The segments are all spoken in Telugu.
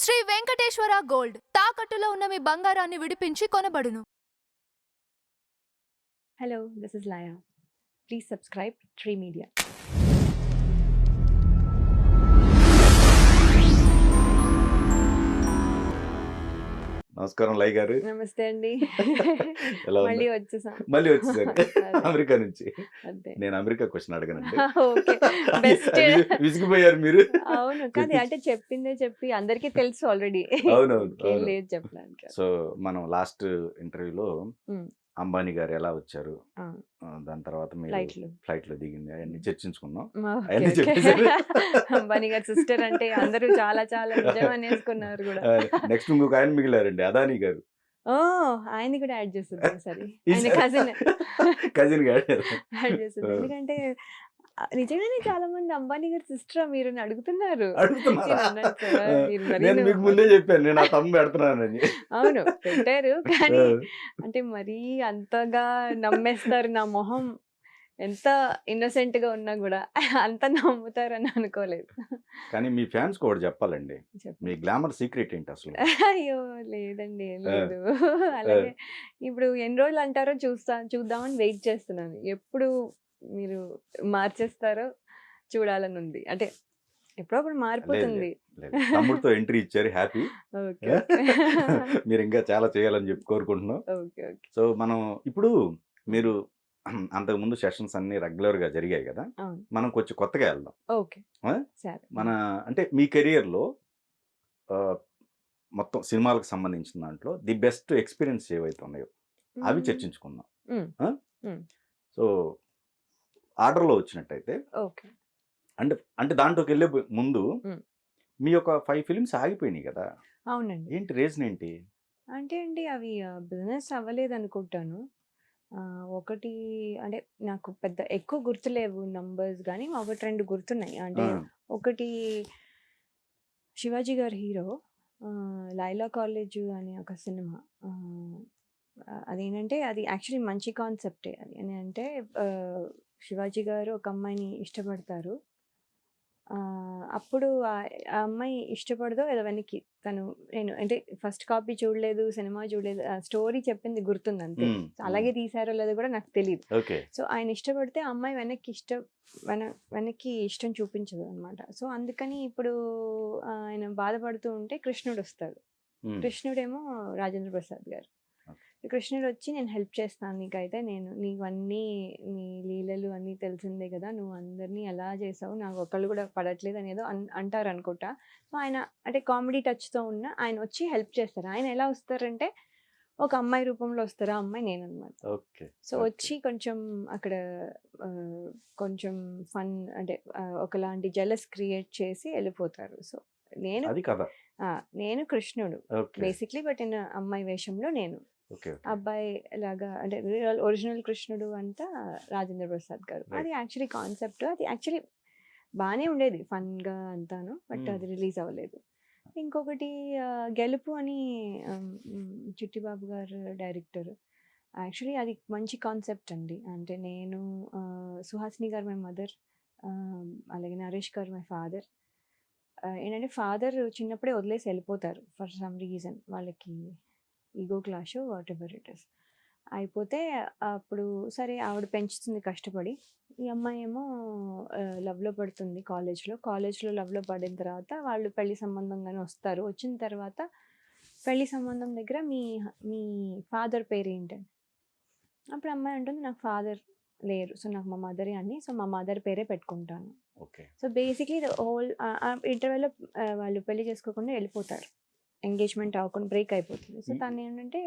శ్రీ వెంకటేశ్వర గోల్డ్ తాకట్టులో ఉన్న మీ బంగారాన్ని విడిపించి కొనబడును. Hello, this is Laya. Please subscribe Tree Media. నమస్కారం లై గారు. నమస్తే అండి. ఎలా మళ్ళీ ఉంది? వచ్చేసాం. మళ్ళీ వచ్చేసారు అమెరికా నుంచి. అంతే. నేను అమెరికా క్వశ్చన్ అడగనండి. ఓకే. బెస్ట్. విసిగిపోయారు మీరు. అవును. కానీ అంటే చెప్పిందే చెప్పి అందరికీ తెలుసు ఆల్రెడీ. అవునవును, ఏం అవును. లేదు చెప్పడానికి. సో మనం లాస్ట్ ఇంటర్వ్యూలో ఉమ్, అంబానీ గారు ఎలా వచ్చారు, ఆ, దాని తర్వాత మీరు ఫ్లైట్లు. ఫ్లైట్ లో దిగింది అవన్నీ చర్చించుకున్నాం. ఓకే, అవన్నీ ఓకే. చెప్పేశారు. అంబానీ గారి సిస్టర్ అంటే అందరూ చాలా చాలా నిజం అనేసుకున్నారు కూడా. నెక్స్ట్ ఇంకొక ఆయన మిగిలారండి, అదానీ గారు. ఓ, ఆయన్ని కూడా యాడ్ చేస్తుంది సరే. ఆయన కజిన్ కజిన్ గారు. యాడ్ చేస్తుంది. ఎందుకంటే నిజంగానే చాలా మంది అంబానీ గారి సిస్టర్ మీరు అని అడుగుతున్నారు. అడుగుతున్నారా? నేను అన్నాను సార్, మీరు మరీ నేను మీకు ముందే చెప్పాను నేను ఆ తమ్ము పెడుతున్నానని. అవును పెట్టారు, కానీ అంటే మరీ అంతగా నమ్మేస్తారు. నా మొహం ఎంత ఇన్నోసెంట్ గా ఉన్నా కూడా అంత నమ్ముతారని అనుకోలేదు. కానీ మీ ఫ్యాన్స్ కూడా చెప్పాలండి, మీ చెప్పండి. గ్లామర్ సీక్రెట్ ఏంటి అసలు? అయ్యో లేదండి, ఏం లేదు. అలాగే ఇప్పుడు ఎన్ని రోజులు అంటారో చూద్దామని వెయిట్ చేస్తున్నాను. ఎప్పుడు మీరు మార్చేస్తారో చూడాలని ఉంది. అంటే ఎప్పుడప్పుడు లేదు మారిపోతుంది. లేదు, తమ్ముడితో ఎంట్రీ ఇచ్చారు, హ్యాపీ. Okay, okay. మీరు ఇంకా చాలా చేయాలని చెప్పి కోరుకుంటున్నాం. Okay, okay. సో మనం ఇప్పుడు మీరు అంతకుముందు సెషన్స్ అన్ని రెగ్యులర్ గా జరిగాయి కదా, అవును. మనం కొంచెం కొత్తగా వెళ్దాం. ఓకే, ఆ? సరే. మన అంటే మీ కెరియర్ లో మొత్తం సినిమాలకు సంబంధించిన దాంట్లో ది బెస్ట్ ఎక్స్పీరియన్స్ ఏవైతే ఉన్నాయో అవి చర్చించుకుందాం. మ్మ్. ఆ? మ్మ్. సో ఆర్డర్లో వచ్చినట్టయితే ఓకే. అంటే అంటే దాంట్లోకి వెళ్ళే ముందు మ్మ్. మీ యొక్క 5 ఫిల్మ్స్ ఆగిపోయినాయి కదా, అవునండి. ఏంటి రీజన్ ఏంటి? అంటే అండి అవి బిజినెస్ అవ్వలేదు అనుకుంటాను. ఒకటి అంటే నాకు పెద్ద ఎక్కువ గుర్తులేవు నంబర్స్, కానీ ఒకటి రెండు గుర్తున్నాయి. అంటే ఆ, ఒకటి శివాజీ గారి హీరో లైలా కాలేజ్ అనే ఒక సినిమా. అదేంటంటే అది యాక్చువల్లీ మంచి కాన్సెప్టే. అది అని అంటే శివాజీ గారు ఒక అమ్మాయిని ఇష్టపడతారు. అప్పుడు ఆ అమ్మాయి ఇష్టపడదో ఏదో వెనక్కి తను, నేను అంటే ఫస్ట్ కాపీ చూడలేదు, సినిమా చూడలేదు, స్టోరీ చెప్పింది గుర్తుంది అంతే. మ్మ్, అలాగే తీసారో లేదో కూడా నాకు తెలియదు. ఓకే. సో ఆయన ఇష్టపడితే ఆ అమ్మాయి వెనక్కి ఇష్టం చూపించదు అనమాట. సో అందుకని ఇప్పుడు ఆయన బాధపడుతూ ఉంటే కృష్ణుడు వస్తాడు. మ్మ్, కృష్ణుడేమో రాజేంద్ర ప్రసాద్ గారు. కృష్ణుడు వచ్చి నేను హెల్ప్ చేస్తాను నీకైతే, నీకు అన్నీ నీ లీలలు అన్నీ తెలిసిందే కదా, నువ్వు అందరినీ ఎలా చేసావు, నాకు ఒకళ్ళు కూడా పడట్లేదు అనేదో అంటారు అనుకుంటా. సో ఆయన అంటే కామెడీ టచ్తో ఉన్న ఆయన వచ్చి హెల్ప్ చేస్తారు. ఆయన ఎలా వస్తారంటే ఒక అమ్మాయి రూపంలో వస్తారు. ఆ అమ్మాయి నేను అనమాట. ఓకే. సో వచ్చి కొంచెం అక్కడ కొంచెం ఫన్ అంటే ఒకలాంటి జెలస్ క్రియేట్ చేసి వెళ్ళిపోతారు. సో అది కదా. నేను కృష్ణుడు ఓకే, బేసిక్లీ, బట్ ఇన్ అమ్మాయి వేషంలో నేను. Okay, okay. అబ్బాయి లాగా అంటే ఒరిజినల్ కృష్ణుడు అంతా రాజేంద్ర ప్రసాద్ గారు. Right. అది యాక్చువల్లీ కాన్సెప్ట్, అది యాక్చువల్లీ బాగానే ఉండేది ఫన్గా అంతాను, బట్ Hmm. అది రిలీజ్ అవ్వలేదు. ఇంకొకటి గెలుపు అని చిట్టిబాబు గారు డైరెక్టర్. యాక్చువల్లీ అది మంచి కాన్సెప్ట్ అండి. అంటే నేను సుహాసిని గారు మై మదర్, అలాగే నరేష్ గారు మై ఫాదర్. ఏంటంటే ఫాదర్ చిన్నప్పుడే వదిలేసి వెళ్ళిపోతారు ఫర్ సమ్ రీజన్, వాళ్ళకి ego clash what ever it is అయిపోతే, అప్పుడు సరే ఆవిడ పెంచుతుంది కష్టపడి. ఈ అమ్మాయి ఏమో లవ్లో పడుతుంది కాలేజ్లో లవ్లో పడిన తర్వాత వాళ్ళు పెళ్లి సంబంధంగానే వస్తారు. వచ్చిన తర్వాత పెళ్లి సంబంధం దగ్గర మీ ఫాదర్ పేరు ఏంటండి? అప్పుడు అమ్మాయి అంటుంది నాకు ఫాదర్ లేరు, సో నాకు మా మదరే అని, సో మా మదర్ పేరే పెట్టుకుంటాను. ఓకే. సో బేసిక్లీ హోల్ ఇంటర్వెల్లో వాళ్ళు పెళ్లి చేసుకోకుండా వెళ్ళిపోతారు, ఎంగేజ్మెంట్ అవ్వకుండా బ్రేక్ అయిపోతుంది. సో తను ఏంటంటే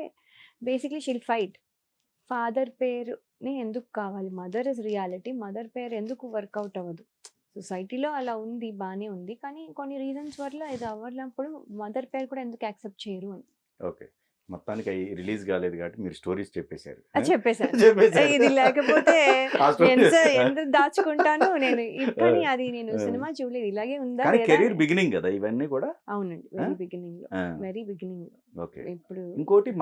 బేసిక్లీ షీల్ ఫైట్, ఫాదర్ పేరుని ఎందుకు కావాలి, మదర్ ఇస్ రియాలిటీ, మదర్ పేరు ఎందుకు వర్కౌట్ అవ్వదు, సొసైటీలో అలా ఉంది బాగానే ఉంది, కానీ కొన్ని రీజన్స్ వల్ల ఇది అవ్వనప్పుడు మదర్ పేరు కూడా ఎందుకు యాక్సెప్ట్ చేయరు అని. ఓకే, మొత్తానికి అవి రిలీజ్ కాలేదు కాబట్టి మీరు స్టోరీస్ చెప్పేశారు. చెప్పేశాను. చెప్పేశారు. ఇది లేకపోతే ఆ story- ఎంత దాచుకుంటాను నేను. కానీ అది నేను సినిమా చూడలేదు, ఇలాగే ఉందా కానీ లేదా? కెరీర్ బిగినింగ్ కదా ఇవన్నీ కూడా. అవునండి, వెరీ బిగినింగ్ లో, వెరీ బిగినింగ్ లో. ఓకే. ఇప్పుడు ఇంకోటి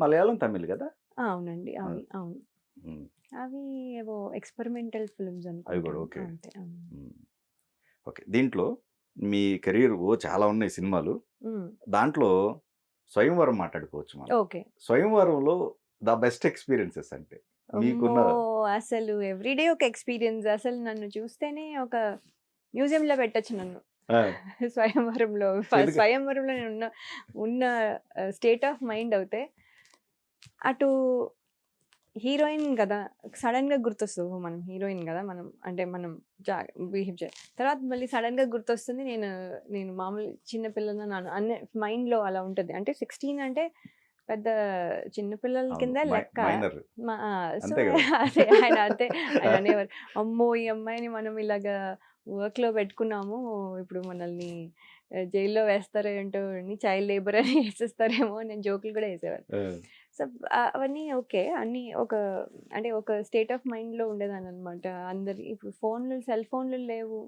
మలయాళం తమిళ్ కదా. అవునండి, అవి అవును, ఉమ్, అవి ఏవో ఎక్స్పెరిమెంటల్ ఫిల్మ్స్ అవి కూడా అనుకుంటాను ఓకే. అంతే. ఓకే, దీంట్లో మీ కెరీర్ చాలా ఉన్నాయి సినిమాలు. దాంట్లో 'స్వయంవరం' మాట్లాడుకోవచ్చు మనం. ఓకే. 'స్వయంవరంలో' ద బెస్ట్ ఎక్స్‌పీరియన్సెస్ అంటే మీకున్న అసలు ఎవ్రీడే ఒక ఎక్స్పీరియన్స్. అసలు నన్ను చూస్తేనే ఒక మ్యూజియంలో పెట్టొచ్చు నన్ను. ఆ! స్వయంవరంలో ఎందుకు? స్వయంవరంలో నేను ఉన్న స్టేట్ ఆఫ్ మైండ్ అయితే అటు హీరోయిన్ కదా, సడన్ గా గుర్తొస్తుంది మనం హీరోయిన్ కదా, మనం అంటే మనం బిహేవ్ చేయాలి. తర్వాత మళ్ళీ సడన్ గా గుర్తొస్తుంది నేను మామూలు చిన్న పిల్లలు అనే మైండ్ లో అలా ఉంటది. అంటే 16 అంటే పెద్ద చిన్న పిల్లల కింద లెక్క. మైనర్ సో అంతే కదా. అదే ఆయన ఆయన అనేవారు, అమ్మో ఈ అమ్మాయిని మనం ఇలాగా వర్క్ లో పెట్టుకున్నాము, ఇప్పుడు మనల్ని జైల్లో వేస్తారో ఏంటో, చైల్డ్ లేబర్ అని వేసేస్తారేమో అని నేను జోకులు కూడా వేసేవారు. సో అవన్నీ ఓకే, అన్నీ ఒక అంటే ఒక స్టేట్ ఆఫ్ మైండ్లో ఉండేదాన్ని అనమాట. అందరి ఇప్పుడు సెల్ ఫోన్లు లేవు,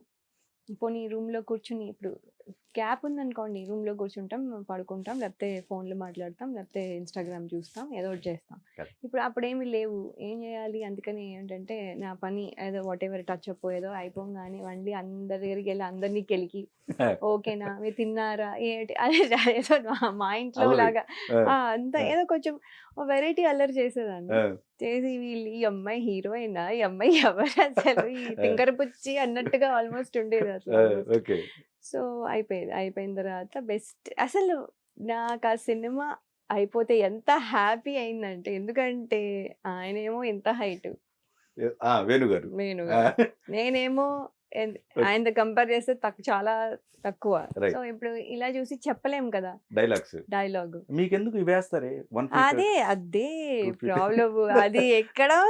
పోనీ రూమ్లో కూర్చుని, ఇప్పుడు గ్యాప్ ఉందనుకోండి, రూమ్లో కూర్చుంటాం, పడుకుంటాం, లేకపోతే ఫోన్లో మాట్లాడతాం, లేకపోతే ఇన్స్టాగ్రామ్ చూస్తాం, ఏదో ఒకటి చేస్తాం. ఇప్పుడు అప్పుడేమి లేవు, ఏం చేయాలి? అందుకని ఏంటంటే నా పని ఏదో వాట్ ఎవర్ టచ్ అప్ ఏదో అయిపోగానే వండి అందరి దగ్గరికి వెళ్ళి అందరినీ కెలికి ఓకేనా, మీరు తిన్నారా ఏంటి అదే ఏదో మా ఇంట్లో లాగా అంతా ఏదో కొంచెం వెరైటీ అల్లరి చేసేదాన్ని. చేసి వీళ్ళు ఈ అమ్మాయి హీరోయినా, ఈ అమ్మాయి ఎవరు అసలు, ఈ తింకరపుచ్చి అన్నట్టుగా ఆల్మోస్ట్ ఉండేది అసలు. సో అయిపోయిన తర్వాత బెస్ట్ అసలు నాకు ఆ సినిమా అయిపోతే ఎంత హ్యాపీ అయిందంటే, ఎందుకంటే ఆయనేమో ఎంత హైట్ వేణుగారు, నేనేమో ఆయనతో కంపేర్ చేస్తే చాలా తక్కువ. సో ఇప్పుడు ఇలా చూసి చెప్పలేం కదా డైలాగ్. మీకెందుకు వేస్తారే అదే ప్రాబ్లమ్. అది ఎక్కడో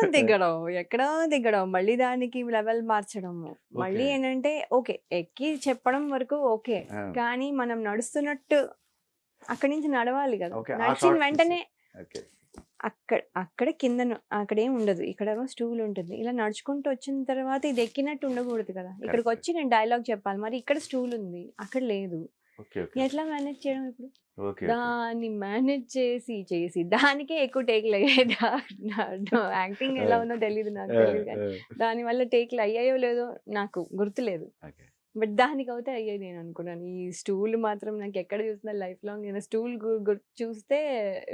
దిగడం మళ్ళీ దానికి లెవెల్ మార్చడము, మళ్ళీ ఏంటంటే ఓకే ఎక్కి చెప్పడం వరకు ఓకే, కానీ మనం నడుస్తున్నట్టు అక్కడి నుంచి నడవాలి కదా. నడిచిన వెంటనే అక్కడ కింద అక్కడేం ఉండదు, ఇక్కడేమో స్టూల్ ఉంటుంది. ఇలా నడుచుకుంటూ వచ్చిన తర్వాత ఇది ఎక్కినట్టు ఉండకూడదు కదా, ఇక్కడికి వచ్చి నేను డైలాగ్ చెప్పాలి, మరి ఇక్కడ స్టూల్ ఉంది అక్కడ లేదు, ఎట్లా మేనేజ్ చేయడం? ఇప్పుడు దాన్ని మేనేజ్ చేసి దానికే ఎక్కువ టేక్లు అయ్యాయి. యాక్టింగ్ ఎలా ఉందో తెలియదు, నాకు తెలియదు, కానీ దానివల్ల టేక్లు అయ్యాయో లేదో నాకు గుర్తులేదు, బట్ దానికి అయితే అయ్యాయి నేను అనుకున్నాను. ఈ స్టూల్ మాత్రం నాకు ఎక్కడ చూసినా లైఫ్ లాంగ్, నేను స్టూల్ చూస్తే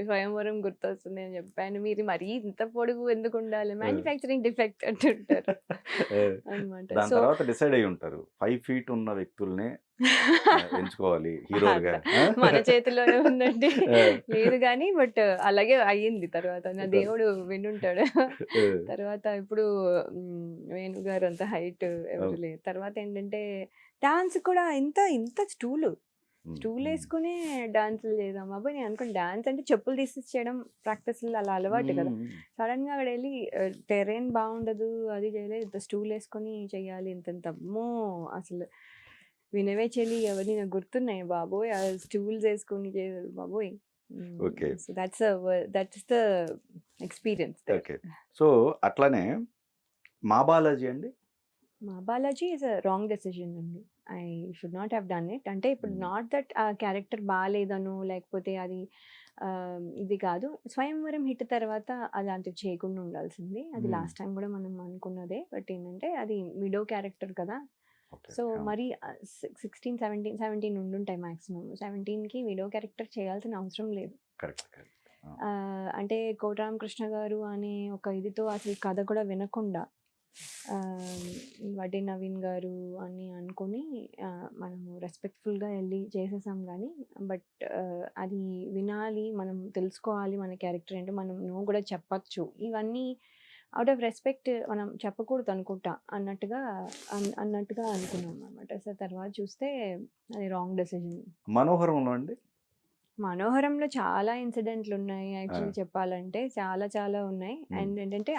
స్వయంవరం గుర్తొస్తుంది అని చెప్పాను. మీరు మరీ ఇంత పొడుగు ఎందుకు ఉండాలి, మ్యానుఫ్యాక్చరింగ్ డిఫెక్ట్ అంటుంటారు అనమాట. దాని తర్వాత డిసైడ్ అయ్యి ఉంటారు 5 feet ఉన్న వ్యక్తుల్ని ఎంచుకోవాలి హీరోగా. మన చేతిలోనే ఉందండి, లేదు కానీ బట్ అలాగే అయ్యింది. తర్వాత నా దేవుడు వినుంటాడు. తర్వాత ఇప్పుడు వేణుగారు అంత హైట్ ఎవరు లేదు. తర్వాత ఏంటంటే డాన్స్ కూడా ఇంత స్టూల్ వేసుకునే డాన్సులు చేద్దాం బాబు. నేను అనుకుని డాన్స్ అంటే చెప్పులు తీసేసి చేయడం ప్రాక్టీస్లు అలా అలవాటు కదా, సడన్ గా అక్కడ వెళ్ళి టెరెన్ బాగుండదు, అది చేయలేదు, ఇంత స్టూల్ వేసుకొని చెయ్యాలి, ఇంత అమ్మో అసలు వినవే చెల్లి ఎవరిని నాకు గుర్తున్నాయి బాబోయ్, ఆ స్టూల్స్ వేసుకొని చేయాలి బాబోయ్. So that's the experience. So అట్లానే మా బాలాజీ అండి, మా Balaji is a wrong decision అండి. I should not have done it. అంటే ఇప్పుడు నాట్ దట్ ఆ క్యారెక్టర్ బాగాలేదను, లేకపోతే అది ఇది కాదు. స్వయంవరం హిట్ తర్వాత అలాంటివి చేయకుండా ఉండాల్సింది. అది లాస్ట్ టైం కూడా మనం అనుకున్నదే, బట్ ఏంటంటే అది మిడో క్యారెక్టర్ కదా. సో మరి 16-17 ఉండుంటాయి మ్యాక్సిమం. 17కి విడో క్యారెక్టర్ చేయాల్సిన అవసరం లేదు. అంటే కోటరామకృష్ణ గారు అనే ఒక ఇదితో అసలు కథ కూడా వినకుండా వడ్డే నవీన్ గారు అని అనుకుని మనము రెస్పెక్ట్ఫుల్గా వెళ్ళి చేసేసాం. కానీ బట్ అది వినాలి, మనం తెలుసుకోవాలి మన క్యారెక్టర్ ఏంటో, మనం నువ్వు కూడా చెప్పచ్చు, ఇవన్నీ అవుట్ ఆఫ్ రెస్పెక్ట్ మనం చెప్పకూడదు అనుకుంటా అన్నట్టుగా అనుకున్నాం అనమాట. సో తర్వాత చూస్తే అది రాంగ్ డెసిజన్. మనోహరంలో అండి, మనోహరంలో చాలా ఇన్సిడెంట్లు ఉన్నాయి యాక్చువల్లీ చెప్పాలంటే, చాలా ఉన్నాయి. అండ్ ఏంటంటే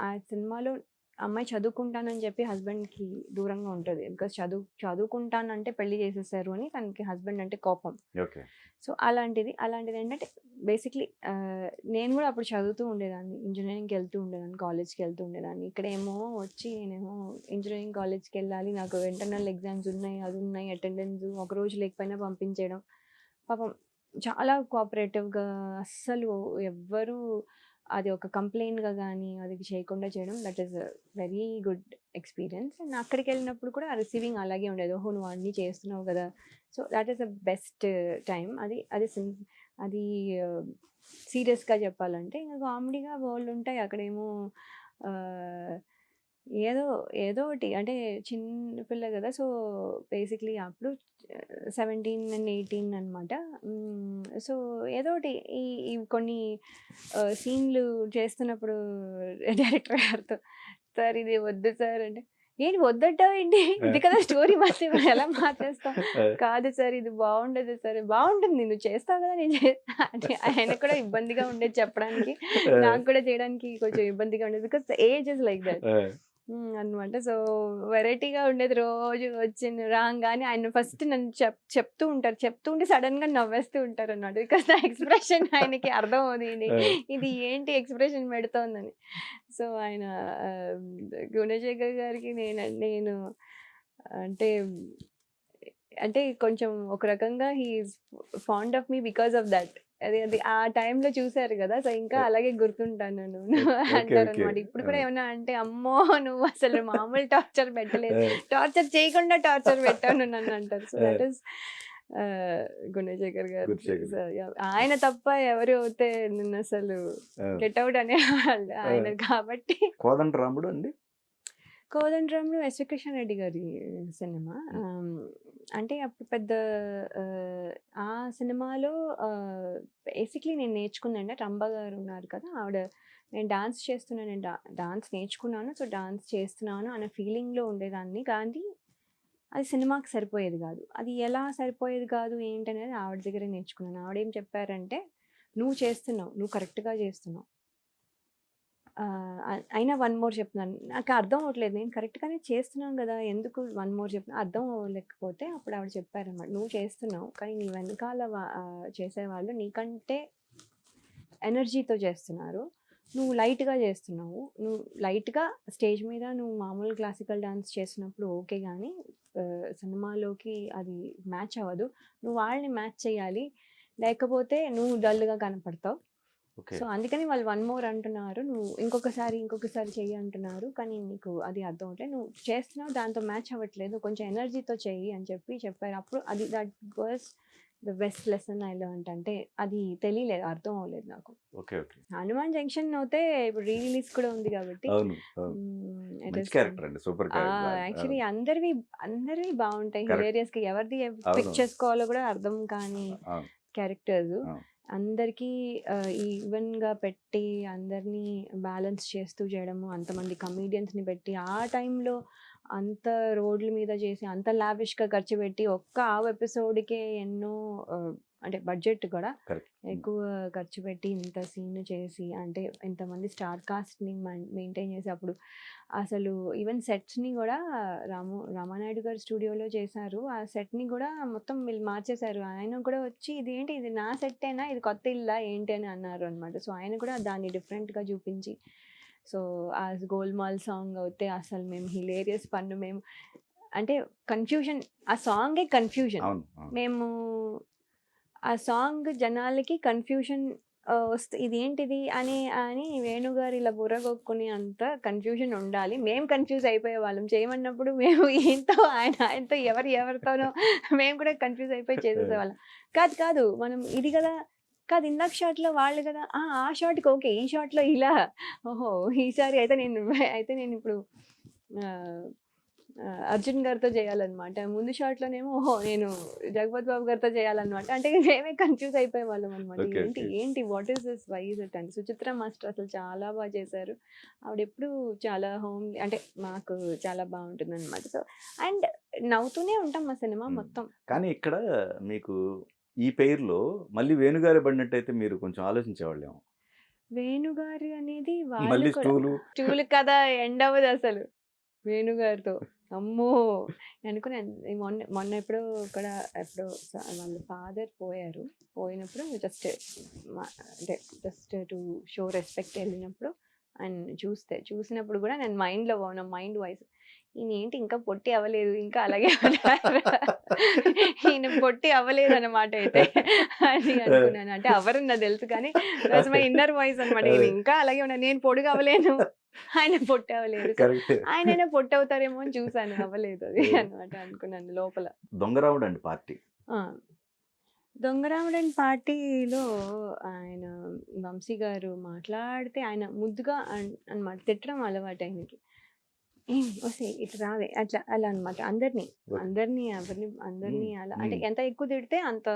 ఆ సినిమాలో అమ్మాయి చదువుకుంటానని చెప్పి హస్బెండ్కి దూరంగా ఉంటుంది. బికాస్ చదువుకుంటానంటే పెళ్లి చేసేసారు అని తనకి హస్బెండ్ అంటే కోపం. సో అలాంటిది ఏంటంటే బేసిక్లీ నేను కూడా అప్పుడు చదువుతూ ఉండేదాన్ని, ఇంజనీరింగ్కి వెళ్తూ ఉండేదాన్ని, కాలేజ్కి వెళ్తూ ఉండేదాన్ని. ఇక్కడేమో వచ్చి నేనేమో ఇంజనీరింగ్ కాలేజ్కి వెళ్ళాలి, నాకు ఇంటర్నల్ ఎగ్జామ్స్ ఉన్నాయి, అది ఉన్నాయి, అటెండెన్స్ ఒకరోజు లేకపోయినా పంపించేయడం. పాపం చాలా కోఆపరేటివ్గా, అస్సలు ఎవ్వరూ అది ఒక కంప్లైంట్గా కానీ అది చేయకుండా చేయడం that is very good experience. And అక్కడికి వెళ్ళినప్పుడు కూడా ఆ రిసీవింగ్ అలాగే ఉండేది. ఓహో నువ్వు అన్నీ చేస్తున్నావు కదా, so that is the best time. అది అది అది సీరియస్గా చెప్పాలంటే. ఇంకా కామెడీగా వాళ్ళు ఉంటాయి అక్కడేమో ఏదో ఏదో ఒకటి అంటే చిన్న పిల్ల కదా, సో బేసిక్లీ అప్పుడు 17 అండ్ 18 అనమాట. సో ఏదో ఒకటి ఈ కొన్ని సీన్లు చేస్తున్నప్పుడు డైరెక్టర్ గారితో సార్ ఇది వద్దు సార్ అంటే, ఏంటి వద్దంటావు ఏంటి, ఇది కదా స్టోరీ మళ్ళీ ఎలా మార్చేస్తాం, కాదు సార్ ఇది బాగుండదు సార్, బాగుంటుంది నువ్వు చేస్తావు కదా నేను చేస్తా అంటే ఆయన కూడా ఇబ్బందిగా ఉండేది చెప్పడానికి, నాకు కూడా చేయడానికి కొంచెం ఇబ్బందిగా ఉండేది because age is like that అనమాట. సో వెరైటీగా ఉండేది. రోజు వచ్చిన రాగానే ఆయన ఫస్ట్ నన్ను చెప్తూ ఉంటారు, చెప్తూ ఉండి సడన్ గా నవ్వేస్తూ ఉంటారు అన్నమాట. బికాస్ నా ఎక్స్ప్రెషన్ ఆయనకి అర్థం అవుతుంది ఇది ఏంటి ఎక్స్ప్రెషన్ పెడుతోందని. సో ఆయన గుణశేఖర్ గారికి నేను అంటే అంటే కొంచెం ఒక రకంగా he's fond of me because of that. అది అది ఆ టైంలో చూసారు కదా, సో ఇంకా అలాగే గుర్తుంటాను నేను అంటారు అనమాట. ఇప్పుడు కూడా ఏమన్నా అంటే అమ్మో నువ్వు అసలు మామూలు టార్చర్ పెట్టలేదు, టార్చర్ చేయకుండా టార్చర్ పెట్టాను నన్ను అంటారు. సో దట్ ఈస్ గుణశేఖర్ గారు. ఆయన తప్ప ఎవరు అవుతే నిన్ను అసలు గెట్ అవుట్ అనే వాళ్ళు ఆయన కాబట్టి. కోదండరాముడు అండి, కోదండరాముడు ఎస్వి కృష్ణారెడ్డి గారి సినిమా. అంటే అప్పుడు పెద్ద ఆ సినిమాలో బేసిక్లీ నేను నేర్చుకుందంటే రంభ గారు ఉన్నారు కదా, ఆవిడ నేను డాన్స్ చేస్తున్నాను, నేను డాన్స్ నేర్చుకున్నాను, సో డాన్స్ చేస్తున్నాను అనే ఫీలింగ్లో ఉండేదాన్ని. కానీ అది సినిమాకి సరిపోయేది కాదు. అది ఎలా సరిపోయేది కాదు ఏంటనేది ఆవిడ దగ్గర నేర్చుకున్నాను. ఆవిడేం చెప్పారంటే, నువ్వు చేస్తున్నావు, నువ్వు కరెక్ట్గా చేస్తున్నావు, అయినా 1 మోర్ చెప్తున్నాను, నాకు అర్థం అవ్వట్లేదు, నేను కరెక్ట్గానే చేస్తున్నాను కదా, ఎందుకు 1 మోర్ చెప్తున్నా అర్థం అవ్వలేకపోతే అప్పుడు ఆవిడ చెప్పారన్నమాట, నువ్వు చేస్తున్నావు కానీ నీ వెనకాల చేసేవాళ్ళు నీకంటే ఎనర్జీతో చేస్తున్నారు, నువ్వు లైట్గా చేస్తున్నావు, నువ్వు లైట్గా స్టేజ్ మీద నువ్వు మామూలు క్లాసికల్ డాన్స్ చేసినప్పుడు ఓకే, కానీ సినిమాలోకి అది మ్యాచ్ అవ్వదు, నువ్వు వాళ్ళని మ్యాచ్ చేయాలి, లేకపోతే నువ్వు డల్గా కనపడతావు. సో అందుకని వాళ్ళు 1 మోర్ అంటున్నారు, నువ్వు ఇంకొకసారి చెయ్యి అంటున్నారు, కానీ నీకు అది అర్థం అవట్లేదు, నువ్వు చేస్తున్నావు దాంతో మ్యాచ్ అవ్వట్లేదు, కొంచెం ఎనర్జీతో చెయ్యి అని చెప్పారు. అప్పుడు అది that was the best lesson I learned. అంటే అది తెలియలేదు, అర్థం అవ్వలేదు నాకు. హనుమాన్ జంక్షన్ అయితే ఇప్పుడు రిలీజ్ కూడా ఉంది కాబట్టి యాక్చువల్లీ అందరివి బాగుంటాయి, హిలేరియస్ గా ఎవరిది పిక్ చేసుకోవాలో కూడా అర్థం కాని క్యారెక్టర్స్ అందరికీ ఈవెన్గా పెట్టి అందరినీ బ్యాలెన్స్ చేస్తూ చేయడము, అంతమంది కమీడియన్స్ని పెట్టి ఆ టైంలో అంత రోడ్ల మీద చేసి అంత లావిష్గా ఖర్చు పెట్టి ఒక్క ఎపిసోడ్కే ఎన్నో అంటే బడ్జెట్ కూడా ఎక్కువ ఖర్చు పెట్టి ఇంత సీన్ చేసి అంటే ఇంతమంది స్టార్ కాస్ట్ని మెయింటైన్ చేసి, అప్పుడు అసలు ఈవెన్ సెట్స్ని కూడా రామానాయుడు గారు స్టూడియోలో చేశారు, ఆ సెట్ని కూడా మొత్తం వీళ్ళు మార్చేశారు. ఆయన కూడా వచ్చి ఇది నా సెట్టేనా, ఇది కొత్త ఇల్లా ఏంటి అని అన్నారు అనమాట. సో ఆయన కూడా దాన్ని డిఫరెంట్గా చూపించి, సో ఆ గోల్మాల్ సాంగ్ అయితే అసలు మేము హిలేరియస్ మేము అంటే కన్ఫ్యూజన్, ఆ సాంగే కన్ఫ్యూజన్, మేము ఆ సాంగ్ జనాలకి కన్ఫ్యూషన్ వస్తే ఇదేంటిది అని వేణుగారు ఇలా బుర్రగొక్కుని అంత కన్ఫ్యూజన్ ఉండాలి, మేము కన్ఫ్యూజ్ అయిపోయే వాళ్ళం చేయమన్నప్పుడు, మేము ఆయనతో ఎవరితోనో మేము కూడా కన్ఫ్యూజ్ అయిపోయి చేసేసేవాళ్ళం. కాదు మనం ఇది కదా, కాదు ఇందాక షాట్లో వాళ్ళు కదా, ఆ షాట్కి ఓకే, ఈ షాట్లో ఇలా, ఓహో ఈసారి అయితే నేను ఇప్పుడు అర్జున్ గారితో చేయాలన్నమాట, ముందు షాట్లోనేమో ఓహో నేను జగపతి బాబు గారితో చేయాలన్నమాట, అంటే మేమే కన్ఫ్యూజ్ అయిపోయే వాళ్ళం అనమాట. ఏంటి what is this, why is it అని. సుచిత్ర మాస్టర్ అసలు చాలా బాగా చేశారు, ఆవిడ ఎప్పుడు చాలా అంటే మాకు చాలా బాగుంటుంది అనమాట. సో అండ్ నవ్వుతూనే ఉంటాం ఆ సినిమా మొత్తం. కానీ ఇక్కడ మీకు ఈ పేరులో మళ్ళీ వేణుగారి పడినట్టయితే మీరు కొంచెం ఆలోచించేవాళ్ళేమో. వేణుగారు అనేది స్టూలు కదా ఎండ్ అవ్వదు అసలు వేణుగారితో, అమ్మో మొన్న ఎప్పుడో వాళ్ళ ఫాదర్ పోయినప్పుడు జస్ట్ టు షో రెస్పెక్ట్ వెళ్ళినప్పుడు ఆయన చూసినప్పుడు కూడా నేను మైండ్ వాయిస్ ఈయన ఏంటి ఇంకా పొట్టి అవ్వలేదు, ఇంకా అలాగే ఉన్నారు. ఈయన పొట్టి అవ్వలేదు అన్నమాట అయితే అని అనుకున్నాను. అంటే అవ్వరని నాకు తెలుసు కానీ మై ఇన్నర్ వాయిస్ అనమాట. ఈయన ఇంకా అలాగే ఉన్నారు, నేను పొడుగు అవ్వలేను, ఆయన పొట్టి అవ్వలేదు. So correct. ఆయనైనా పొట్టి అవుతారేమో అని చూసాను, అవ్వలేదు అది అనమాట అనుకున్నాను లోపల. దొంగరాముడు అండి పార్టీ. ఆ, దొంగరాముడన్ పార్టీలో ఆయన వంశీ గారు మాట్లాడితే ఆయన ముద్దుగా అన్నమాట తిట్టడం అలవాటు ఆయనకి. ఏం వస్తే ఇట్లా రావే అట్లా అలా అనమాట. అందరినీ అందరినీ ఎవరిని అందరినీ అలా అంటే ఎంత ఎక్కువ తిడితే అంత